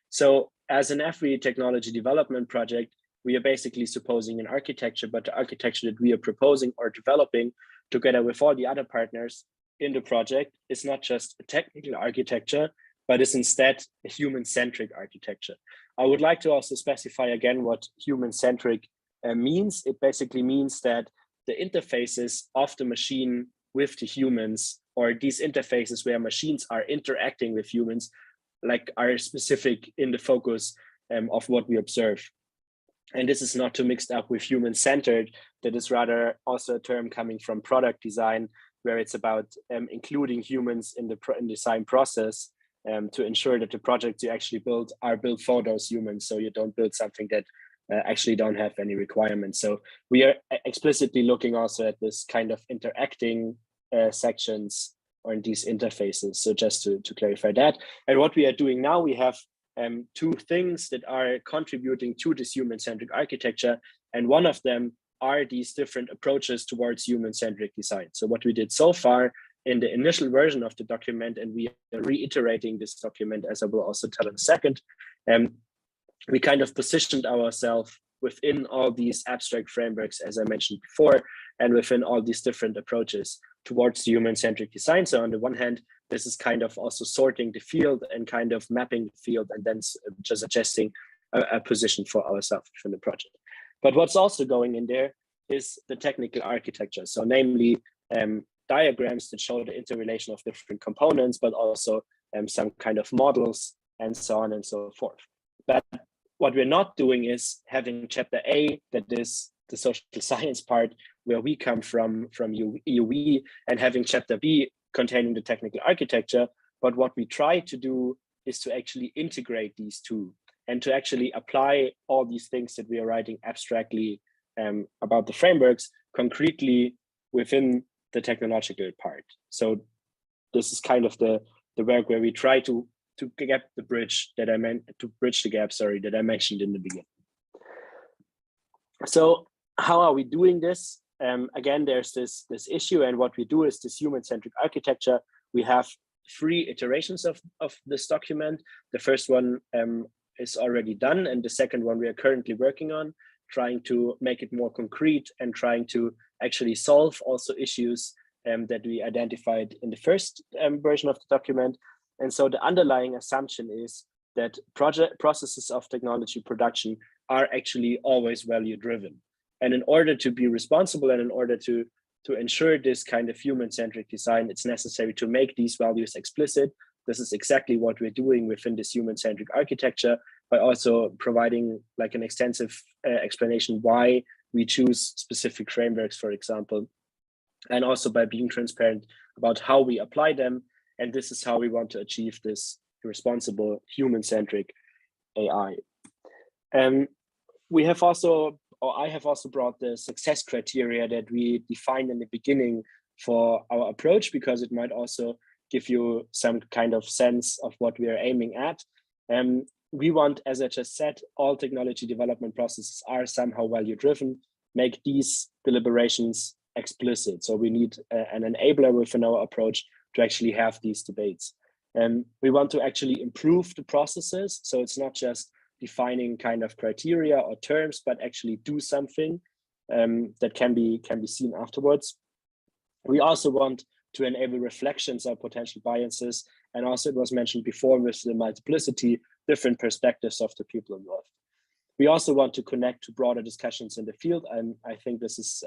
So as an every technology development project, we are basically supposing an architecture, but the architecture that we are proposing or developing together with all the other partners in the project is not just a technical architecture, but is instead a human-centric architecture. I would like to also specify again what human-centric means. It basically means that the interfaces of the machine with the humans, or these interfaces where machines are interacting with humans, like are specific in the focus of what we observe. And this is not to mixed up with human-centered. That is rather also a term coming from product design, where it's about including humans in the design process to ensure that the projects you actually build are built for those humans. So you don't build something that actually don't have any requirements. So we are explicitly looking also at this kind of interacting sections or in these interfaces. So just to clarify that. And what we are doing now, we have two things that are contributing to this human-centric architecture. And one of them are these different approaches towards human-centric design. So what we did so far in the initial version of the document, and we are reiterating this document, as I will also tell in a second, we kind of positioned ourselves within all these abstract frameworks, as I mentioned before, and within all these different approaches towards the human-centric design. So on the one hand, this is kind of also sorting the field and kind of mapping the field, and then just adjusting a position for ourselves within the project. But what's also going in there is the technical architecture. So namely, diagrams that show the interrelation of different components, but also some kind of models and so on and so forth. But what we're not doing is having chapter A, that is the social science part, where we come from EUE, and having chapter B containing the technical architecture. But what we try to do is to actually integrate these two and to actually apply all these things that we are writing abstractly about the frameworks concretely within the technological part. So this is kind of the work where we try to gap the bridge that I meant to bridge the gap, sorry, that I mentioned in the beginning. So how are we doing this? Again, there's this issue, and what we do is this human-centric architecture. We have 3 iterations of this document. The first one is already done, and the second one we are currently working on, trying to make it more concrete and trying to actually solve also issues that we identified in the first version of the document. And so the underlying assumption is that processes of technology production are actually always value driven. And in order to be responsible and in order to ensure this kind of human-centric design, it's necessary to make these values explicit. This is exactly what we're doing within this human-centric architecture, by also providing like an extensive explanation why we choose specific frameworks, for example, and also by being transparent about how we apply them. And this is how we want to achieve this responsible human-centric AI. We have also, or I have also brought the success criteria that we defined in the beginning for our approach, because it might also give you some kind of sense of what we are aiming at. We want, as I just said, all technology development processes are somehow value-driven, make these deliberations explicit. So we need an enabler within our approach to actually have these debates. And we want to actually improve the processes. So it's not just defining kind of criteria or terms, but actually do something that can be seen afterwards. We also want to enable reflections on potential biases. And also it was mentioned before with the multiplicity, different perspectives of the people involved. We also want to connect to broader discussions in the field. And I think this is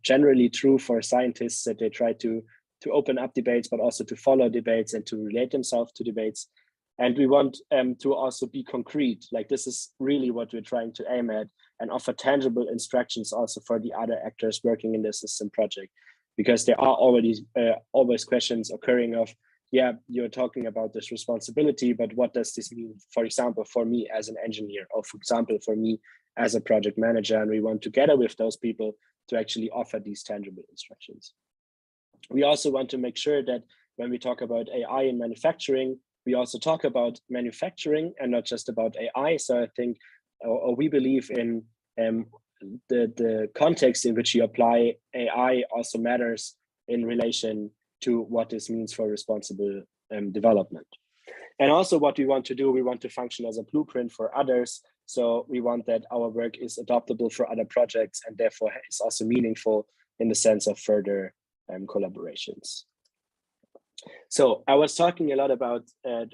generally true for scientists, that they try to open up debates, but also to follow debates and to relate themselves to debates. And we want to also be concrete. Like, this is really what we're trying to aim at, and offer tangible instructions also for the other actors working in the system project, because there are already always questions occurring of, yeah, you're talking about this responsibility, but what does this mean, for example, for me as an engineer, or for example, for me as a project manager? And we want, together with those people, to actually offer these tangible instructions. We also want to make sure that when we talk about AI in manufacturing, we also talk about manufacturing and not just about AI. So I think, or we believe in the context in which you apply AI also matters in relation to what this means for responsible development. And also what we want to do, we want to function as a blueprint for others. So we want that our work is adoptable for other projects, and therefore is also meaningful in the sense of further collaborations. So I was talking a lot about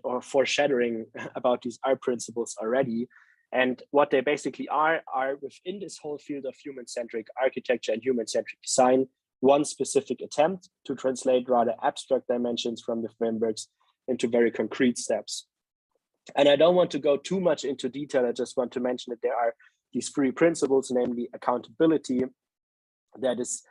or foreshadowing about these R principles already. And what they basically are within this whole field of human-centric architecture and human-centric design, one specific attempt to translate rather abstract dimensions from the frameworks into very concrete steps. And I don't want to go too much into detail. I just want to mention that there are these 3 principles, namely accountability, that is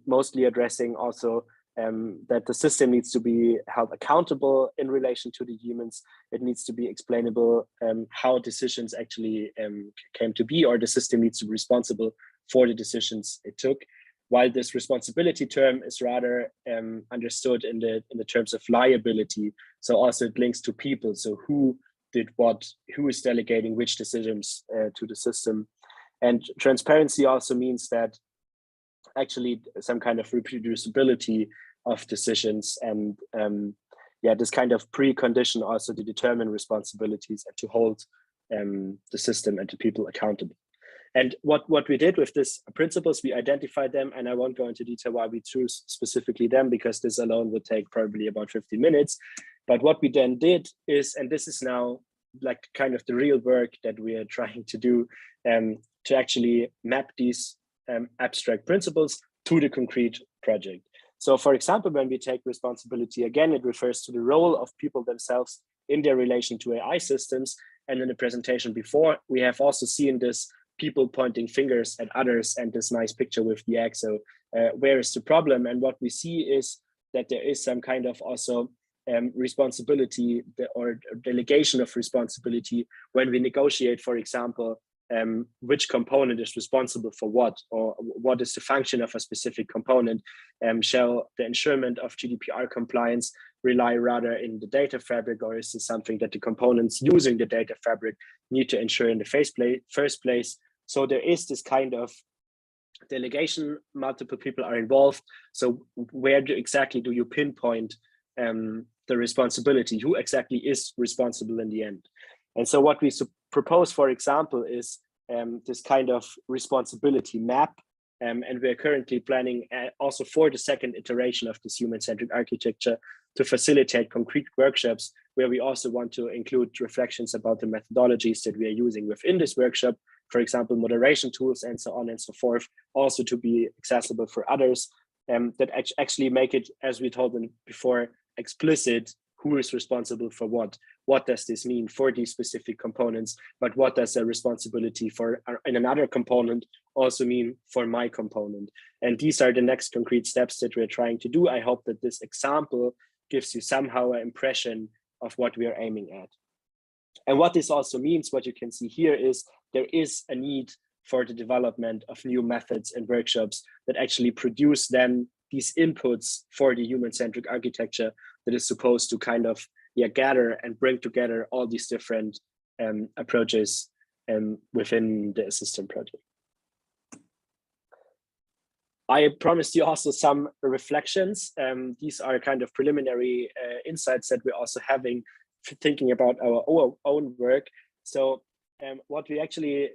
mostly addressing also that the system needs to be held accountable in relation to the humans. It needs to be explainable how decisions actually came to be, or the system needs to be responsible for the decisions it took. While this responsibility term is rather understood in the terms of liability. So also it links to people. So who did what, who is delegating which decisions to the system. And transparency also means that actually some kind of reproducibility of decisions, and this kind of precondition also to determine responsibilities and to hold the system and the people accountable. And what we did with these principles, we identified them, and I won't go into detail why we choose specifically them, because this alone would take probably about 50 minutes. But what we then did is, and this is now like kind of the real work that we are trying to do, to actually map these abstract principles to the concrete project. So for example, when we take responsibility, again, it refers to the role of people themselves in their relation to AI systems. And in the presentation before, we have also seen this people pointing fingers at others and this nice picture with the egg. So where is the problem? And what we see is that there is some kind of also responsibility or delegation of responsibility when we negotiate, for example, which component is responsible for what, or what is the function of a specific component. Shall the ensurement of GDPR compliance rely rather in the data fabric, or is this something that the components using the data fabric need to ensure in the first place? So there is this kind of delegation, multiple people are involved. So where exactly do you pinpoint the responsibility? Who exactly is responsible in the end? And so what we propose, for example, is this kind of responsibility map. And we're currently planning also for the second iteration of this human-centric architecture to facilitate concrete workshops where we also want to include reflections about the methodologies that we are using within this workshop, for example, moderation tools and so on and so forth, also to be accessible for others, that actually make it, as we told them before, explicit who is responsible for what. What does this mean for these specific components, but what does the responsibility for in another component also mean for my component? And these are the next concrete steps that we're trying to do. I hope that this example gives you somehow an impression of what we are aiming at. And what this also means, what you can see here, is there is a need for the development of new methods and workshops that actually produce then these inputs for the human-centric architecture that is supposed to kind of gather and bring together all these different approaches within the Assistant project. I promised you also some reflections. These are kind of preliminary insights that we're also having, thinking about our own work. So what we actually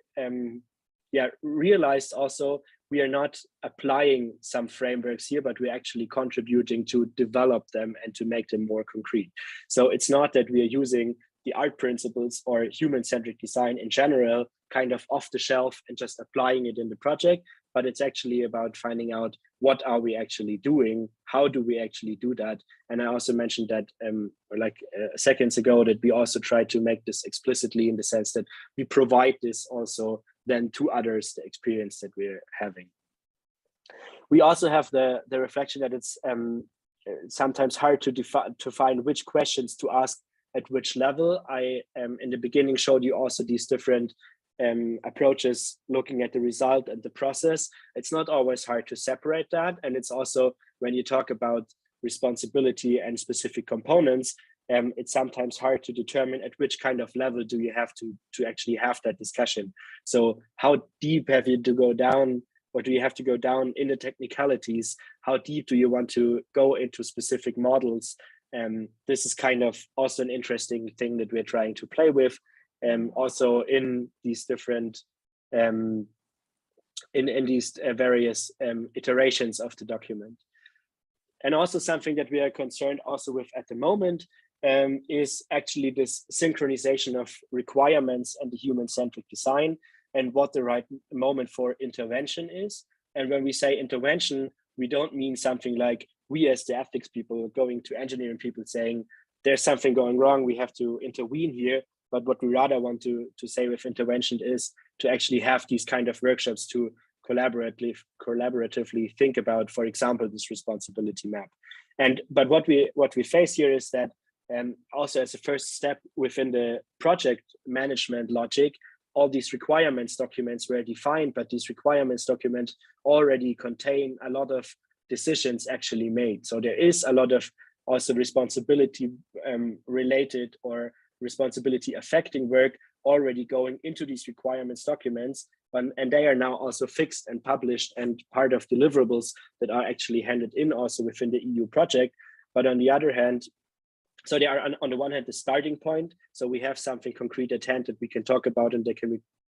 realized also, we are not applying some frameworks here, but we're actually contributing to develop them and to make them more concrete. So it's not that we are using the art principles or human-centric design in general kind of off the shelf and just applying it in the project, but it's actually about finding out what are we actually doing, how do we actually do that. And I also mentioned that seconds ago that we also try to make this explicitly in the sense that we provide this also then to others, the experience that we're having. We also have the reflection that it's sometimes hard to find which questions to ask at which level. I in the beginning showed you also these different approaches looking at the result and the process. It's not always hard to separate that. And it's also, when you talk about responsibility and specific components, it's sometimes hard to determine at which kind of level do you have to actually have that discussion. So how deep have you to go down, or do you have to go down in the technicalities? How deep do you want to go into specific models? This is kind of also an interesting thing that we're trying to play with. Also in these different, in these various iterations of the document. And also something that we are concerned also with at the moment is actually this synchronization of requirements and the human-centric design and what the right moment for intervention is. And when we say intervention, we don't mean something like we as the ethics people going to engineering people saying there's something going wrong, we have to intervene here. But what we rather want to say with intervention is to actually have these kind of workshops to collaboratively think about, for example, this responsibility map. But what we face here is that also as a first step within the project management logic, all these requirements documents were defined, but these requirements documents already contain a lot of decisions actually made. So there is a lot of also responsibility related or responsibility affecting work already going into these requirements documents, and they are now also fixed and published and part of deliverables that are actually handed in also within the EU project. But on the other hand, so they are on the one hand the starting point, so we have something concrete at hand that we can talk about and that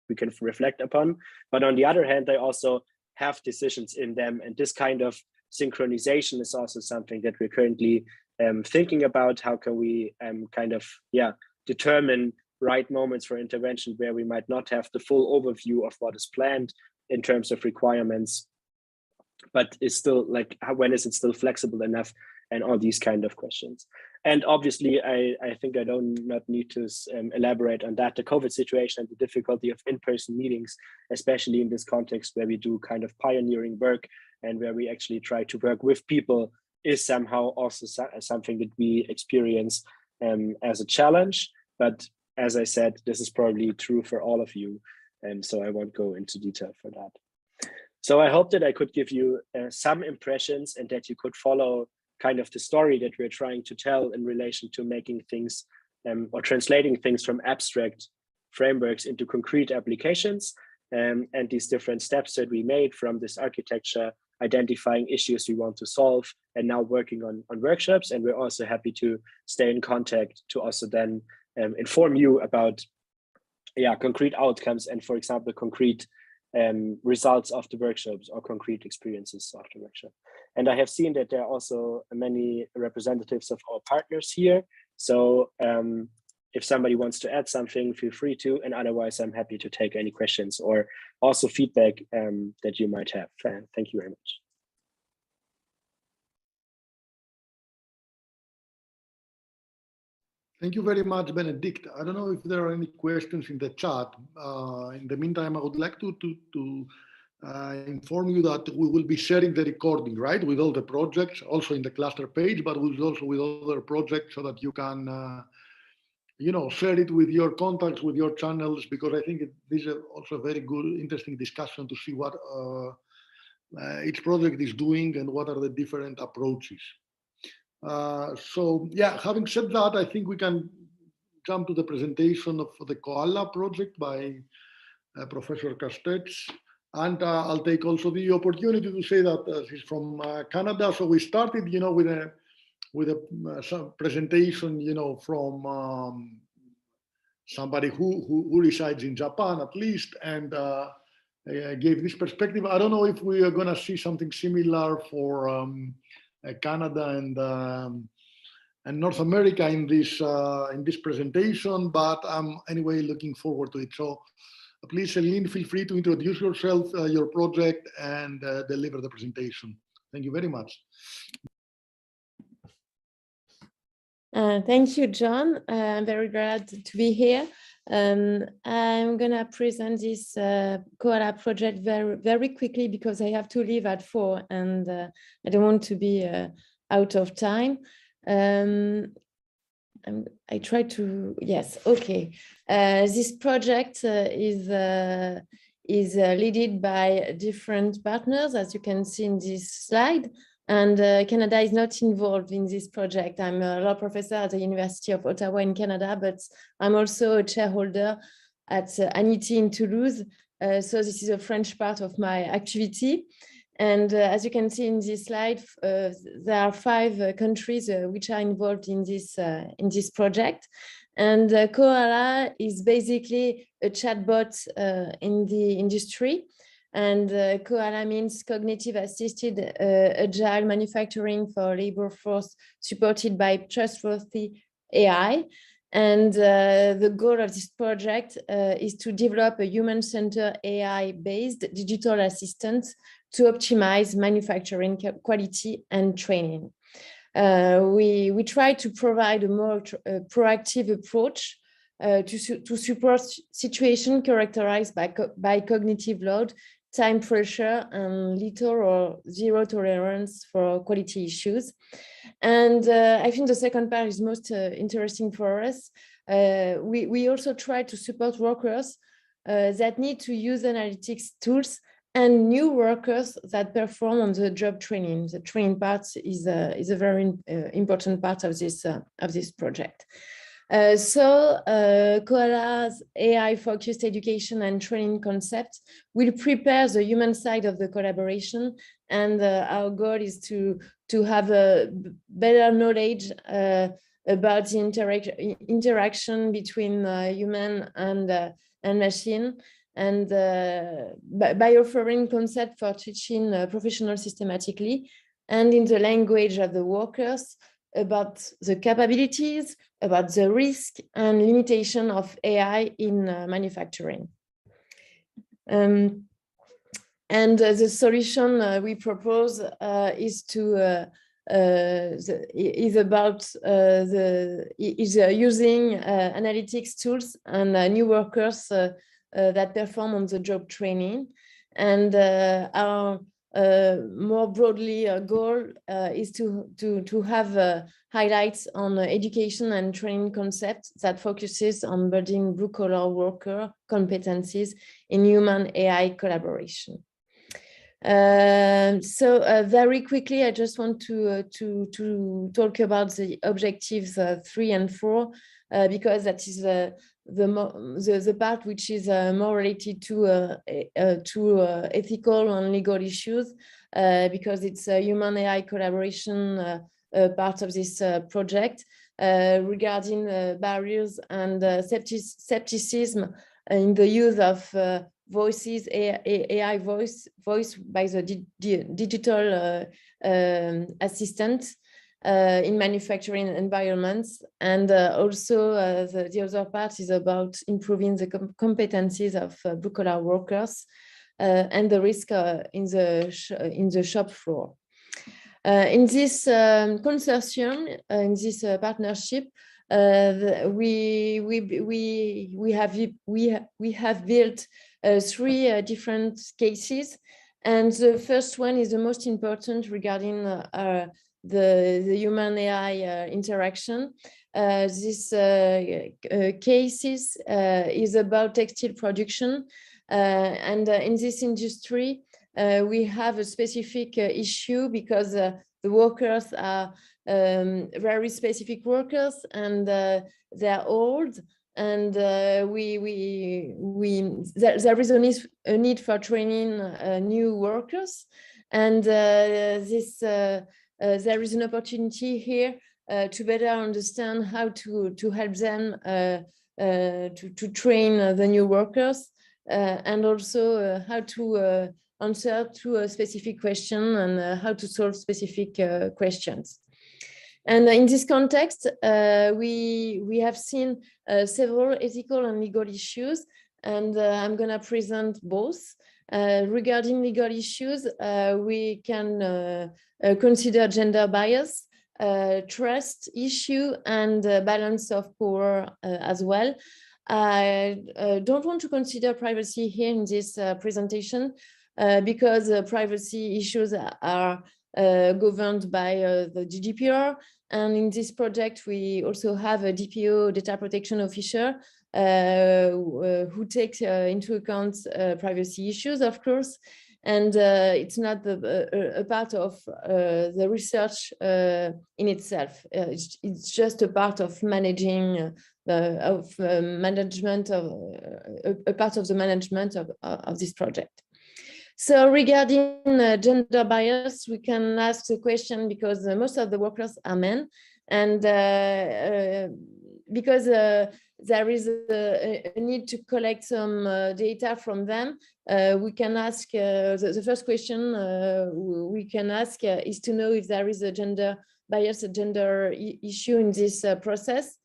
we can reflect upon. But on the other hand, they also have decisions in them, and this kind of synchronization is also something that we're currently thinking about. How can we determine right moments for intervention where we might not have the full overview of what is planned in terms of requirements, but it's still like, when is it still flexible enough, and all these kind of questions. And obviously, I think I not need to elaborate on that. The COVID situation and the difficulty of in-person meetings, especially in this context where we do kind of pioneering work and where we actually try to work with people, is somehow also something that we experience as a challenge. But as I said, this is probably true for all of you, and so I won't go into detail for that. So I hope that I could give you some impressions and that you could follow kind of the story that we're trying to tell in relation to making things or translating things from abstract frameworks into concrete applications, and these different steps that we made from this architecture, identifying issues we want to solve, and now working on workshops. And we're also happy to stay in contact to also then inform you about concrete outcomes and, for example, concrete results of the workshops or concrete experiences of the workshop. And I have seen that there are also many representatives of our partners here. So if somebody wants to add something, feel free to, and otherwise I'm happy to take any questions or also feedback that you might have. Thank you very much. Thank you very much, Benedict. I don't know if there are any questions in the chat. In the meantime, I would like to inform you that we will be sharing the recording, right, with all the projects, also in the cluster page, but also with other projects, so that you can, share it with your contacts, with your channels, because I think this is also a very good, interesting discussion to see what each project is doing and what are the different approaches. So yeah, having said that, I think we can jump to the presentation of the Koala project by Professor Castells. And I'll take also the opportunity to say that she's from Canada. So we started, with some presentation, from somebody who resides in Japan at least, and gave this perspective. I don't know if we are going to see something similar for Canada and North America in this presentation, but I'm anyway looking forward to it. So please, Celine, feel free to introduce yourself, your project, and deliver the presentation. Thank you very much. Thank you, John. I'm very glad to be here. I'm gonna present this Koala project very, very quickly because I have to leave at 4 and I don't want to be out of time. I try to, yes, okay. This project is led by different partners, as you can see in this slide. And Canada is not involved in this project. I'm a law professor at the University of Ottawa in Canada, but I'm also a shareholder at Anity in Toulouse. So this is a French part of my activity. And as you can see in this slide, there are 5 countries which are involved in this project. And Koala is basically a chatbot in the industry. And Koala means cognitive assisted agile manufacturing for labor force supported by trustworthy AI. And the goal of this project is to develop a human-centered AI-based digital assistant to optimize manufacturing quality and training. We try to provide a more proactive approach to support situations characterized by cognitive load, time pressure, and little or zero tolerance for quality issues. And I think the second part is most interesting for us. We also try to support workers that need to use analytics tools and new workers that perform on the job training. The training part is a very important part of this project. Koala's AI-focused education and training concept will prepare the human side of the collaboration, and our goal is to have a better knowledge about the interaction between human and machine, and by offering concept for teaching professionals systematically and in the language of the workers about the capabilities, about the risk and limitation of AI in manufacturing. And And the solution we propose is to using analytics tools and new workers that perform on the job training. And our more broadly goal is to have highlights on education and training concepts that focuses on building blue-collar worker competencies in human-AI collaboration. So very quickly, I just want to talk about the objectives 3 and 4 because that is the part which is more related to ethical and legal issues because it's a human-AI collaboration part of this project regarding barriers and skepticism in the use of voices, AI voice by the digital assistant in manufacturing environments. And also the other part is about improving the competencies of blue-collar workers and the risk in the shop floor. In this consortium, in this partnership, we have built 3 different cases, and the first one is the most important regarding the human-AI interaction. This cases is about textile production, and in this industry, we have a specific issue because the workers are very specific workers, and they are old, and there is a need for training new workers, and there is an opportunity here to better understand how to help them to train the new workers, and also how to answer to a specific question and how to solve specific questions. And in this context, we have seen several ethical and legal issues, and I'm going to present both. Regarding legal issues, we can consider gender bias, trust issue, and balance of power as well. I don't want to consider privacy here in this presentation because privacy issues are governed by the GDPR, and in this project we also have a DPO, data protection officer, who takes into account privacy issues, of course, and it's not a part of the research in itself. It's just a part of managing a part of the management of this project. So regarding gender bias, we can ask the question because most of the workers are men, and because there is a need to collect some data from them, we can ask, the first question we can ask is to know if there is a gender bias, a gender issue in this process.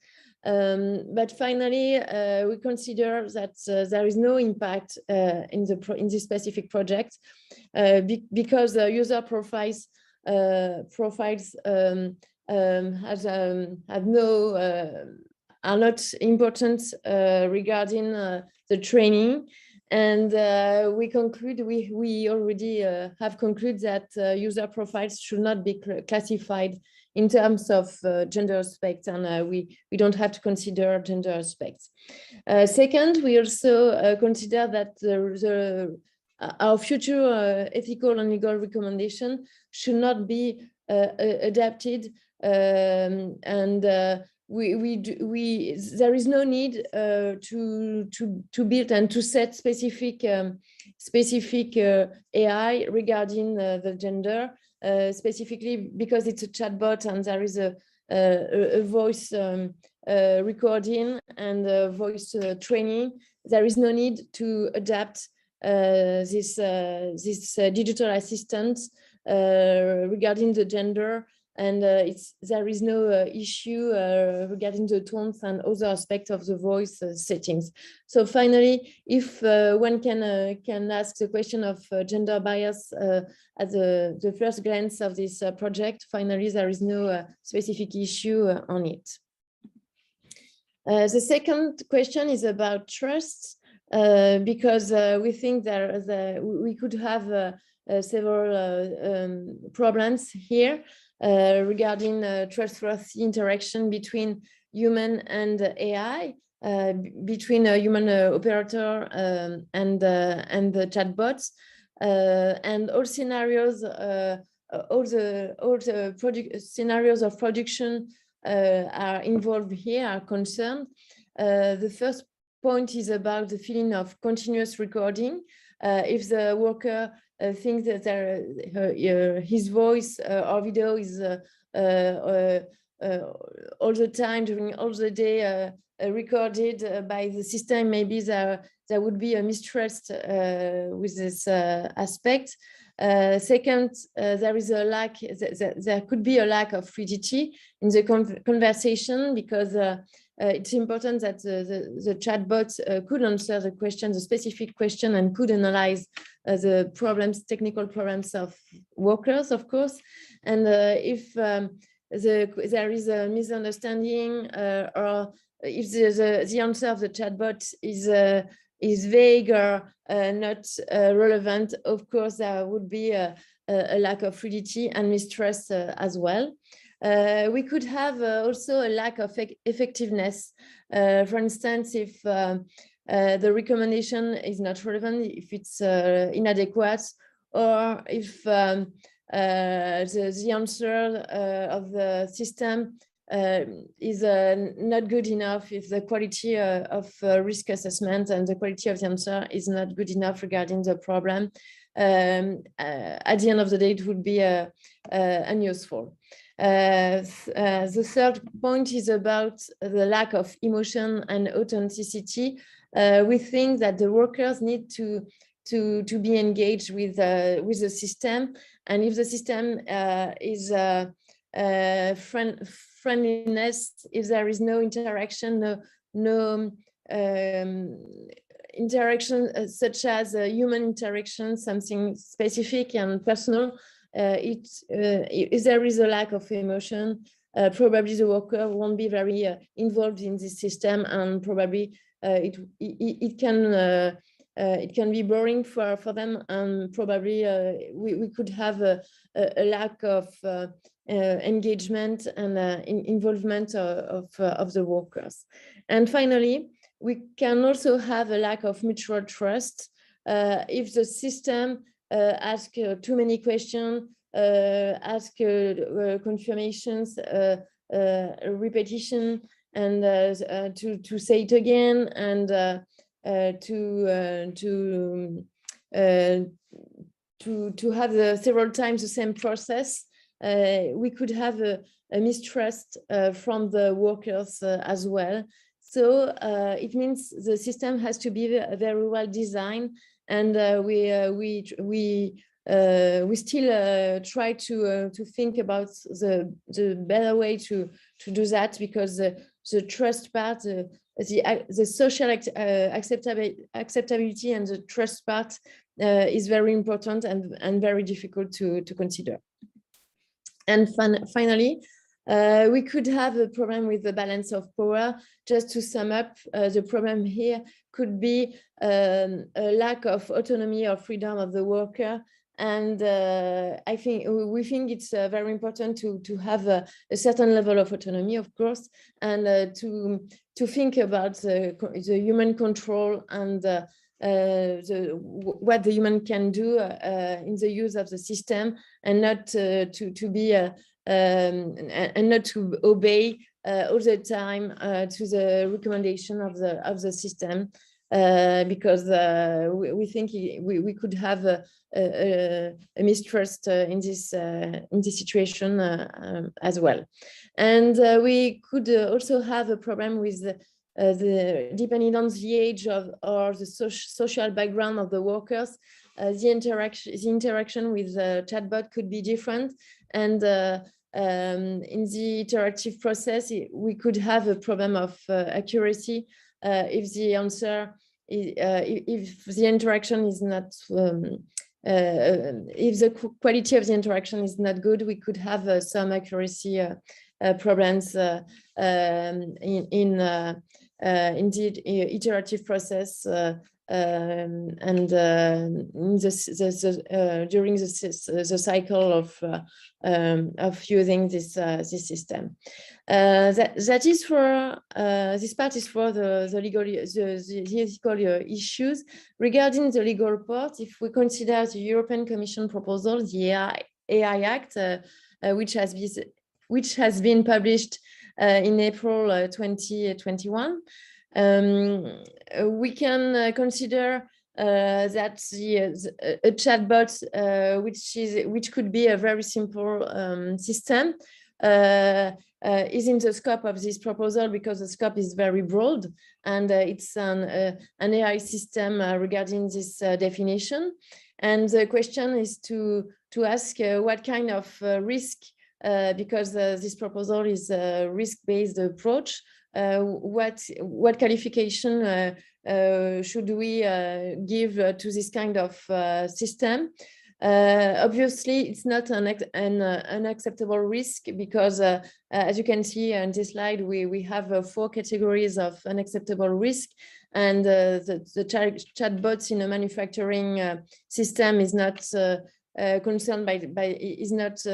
But finally, we consider that there is no impact in this specific project because user profiles are not important regarding the training, and we already have concluded that user profiles should not be classified in terms of gender aspects, and we don't have to consider gender aspects. Second, we also consider that our future ethical and legal recommendation should not be adapted, and there is no need to build and to set specific AI regarding the gender. Specifically because it's a chatbot and there is a voice recording and voice training, there is no need to adapt this digital assistant regarding the gender and there is no issue regarding the tones and other aspects of the voice settings. So finally, if one can ask the question of gender bias at the first glance of this project, finally there is no specific issue on it. The second question is about trust, because we think we could have several problems here regarding trustworthy interaction between human and AI, between a human operator and the chatbots, and all scenarios, all the scenarios of production are involved here, are concerned. The first point is about the feeling of continuous recording. If the worker thinks that his voice or video is all the time, during all the day, recorded by the system, maybe there would be a mistrust with this aspect. Second, there is a lack, there could be a lack of fluidity in the conversation, because it's important that the chatbot could answer the question, the specific question, and could analyze the problems, technical problems of workers, of course. And if there is a misunderstanding, or if the answer of the chatbot is vague or not relevant, of course, there would be a lack of fluidity and mistrust as well. We could have also a lack of effectiveness. For instance, if the recommendation is not relevant, if it's inadequate, or if the answer of the system is not good enough, if the quality of risk assessment and the quality of the answer is not good enough regarding the problem, at the end of the day, it would be unuseful. The third point is about the lack of emotion and authenticity. We think that the workers need to be engaged with the system, and if the system is friendliness, if there is no interaction, no interaction such as human interaction, something specific and personal, if there is a lack of emotion, probably the worker won't be very involved in this system, and probably it can be boring for them, and probably we could have a lack of engagement and involvement of the workers. And finally, we can also have a lack of mutual trust. If the system asks too many questions, ask confirmations, repetition, and to say it again, and to have several times the same process, we could have a mistrust from the workers as well. So it means the system has to be very well designed, and we still try to think about the better way to do that, because the trust part, the social acceptability and the trust part is very important and very difficult to consider. And finally, we could have a problem with the balance of power. Just to sum up, the problem here could be a lack of autonomy or freedom of the worker. And we think it's very important to have a certain level of autonomy, of course, and to think about the human control and what the human can do in the use of the system, and not and not to obey all the time to the recommendation of the system, because we think we could have a mistrust in this situation as well. And we could also have a problem with depending on the age or the social background of the workers. The interaction with the chatbot could be different, and in the iterative process, we could have a problem of accuracy if the answer, if the interaction is not, if the quality of the interaction is not good, we could have some accuracy problems in the iterative process and during the cycle of using this system. That is for this part is for the legal the ethical issues. Regarding the legal part, if we consider the European Commission proposal, the AI Act, which has been published in April 2021. We can consider that a chatbot, which could be a very simple system, is in the scope of this proposal because the scope is very broad, and it's an AI system regarding this definition. And the question is to ask what kind of risk, because this proposal is a risk-based approach. What qualification should we give to this kind of system? Obviously, it's not an unacceptable risk because, as you can see on this slide, we have 4 categories of unacceptable risk, and the chatbots in a manufacturing system is not concerned is not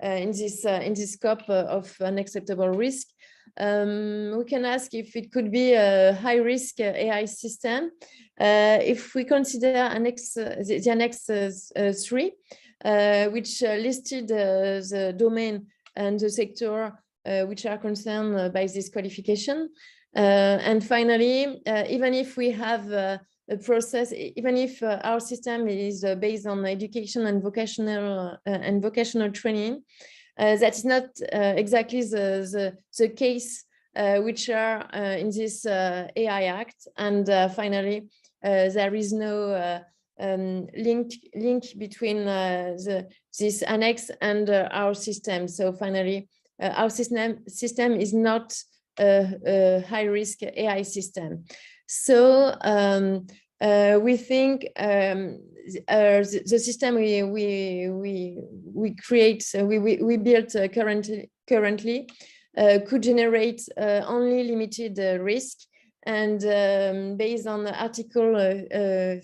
in this scope of unacceptable risk. We can ask if it could be a high-risk AI system. If we consider the Annex 3, which listed the domain and the sector which are concerned by this qualification. And finally, even if we have a process, even if our system is based on education and vocational training, that is not exactly the case which are in this AI Act. And finally, there is no link between this annex and our system. So finally, our system is not a high-risk AI system. So we think the system we built currently could generate only limited risk, and based on Article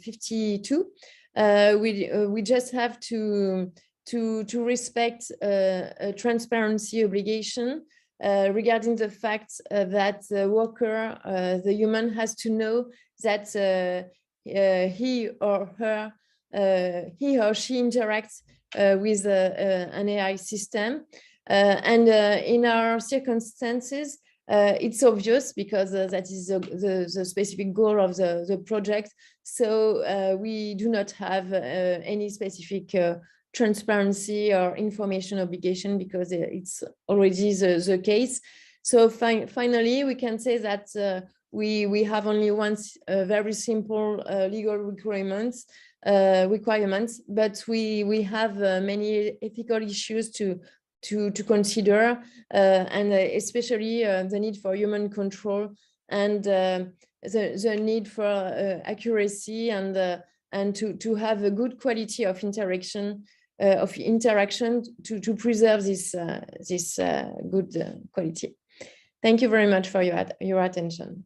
52, we just have to respect a transparency obligation regarding the fact that the worker, the human, has to know that he or she interacts with an AI system. And in our circumstances, it's obvious because that is the specific goal of the project. So we do not have any specific transparency or information obligation because it's already the case. So finally, we can say that we have only one very simple legal requirements, but we have many ethical issues to consider, and especially the need for human control and the need for accuracy and to have a good quality of interaction to preserve this good quality. Thank you very much for your attention.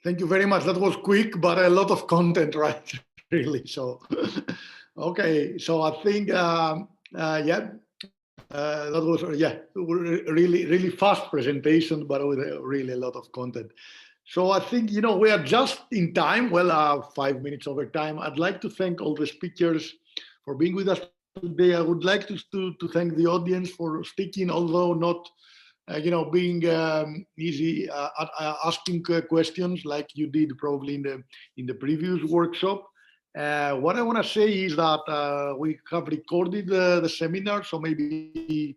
Thank you very much. That was quick, but a lot of content, right? Really. So, okay. So I think, that was really fast presentation, but with really a lot of content. So I think, we are just in time. Well, 5 minutes over time. I'd like to thank all the speakers for being with us today. I would like to thank the audience for sticking, although not, being easy at asking questions like you did probably in the previous workshop. What I want to say is that we have recorded the seminar, so maybe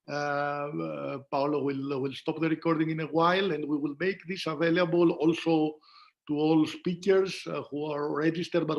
Paolo will stop the recording in a while, and we will make this available also to all speakers who are registered. But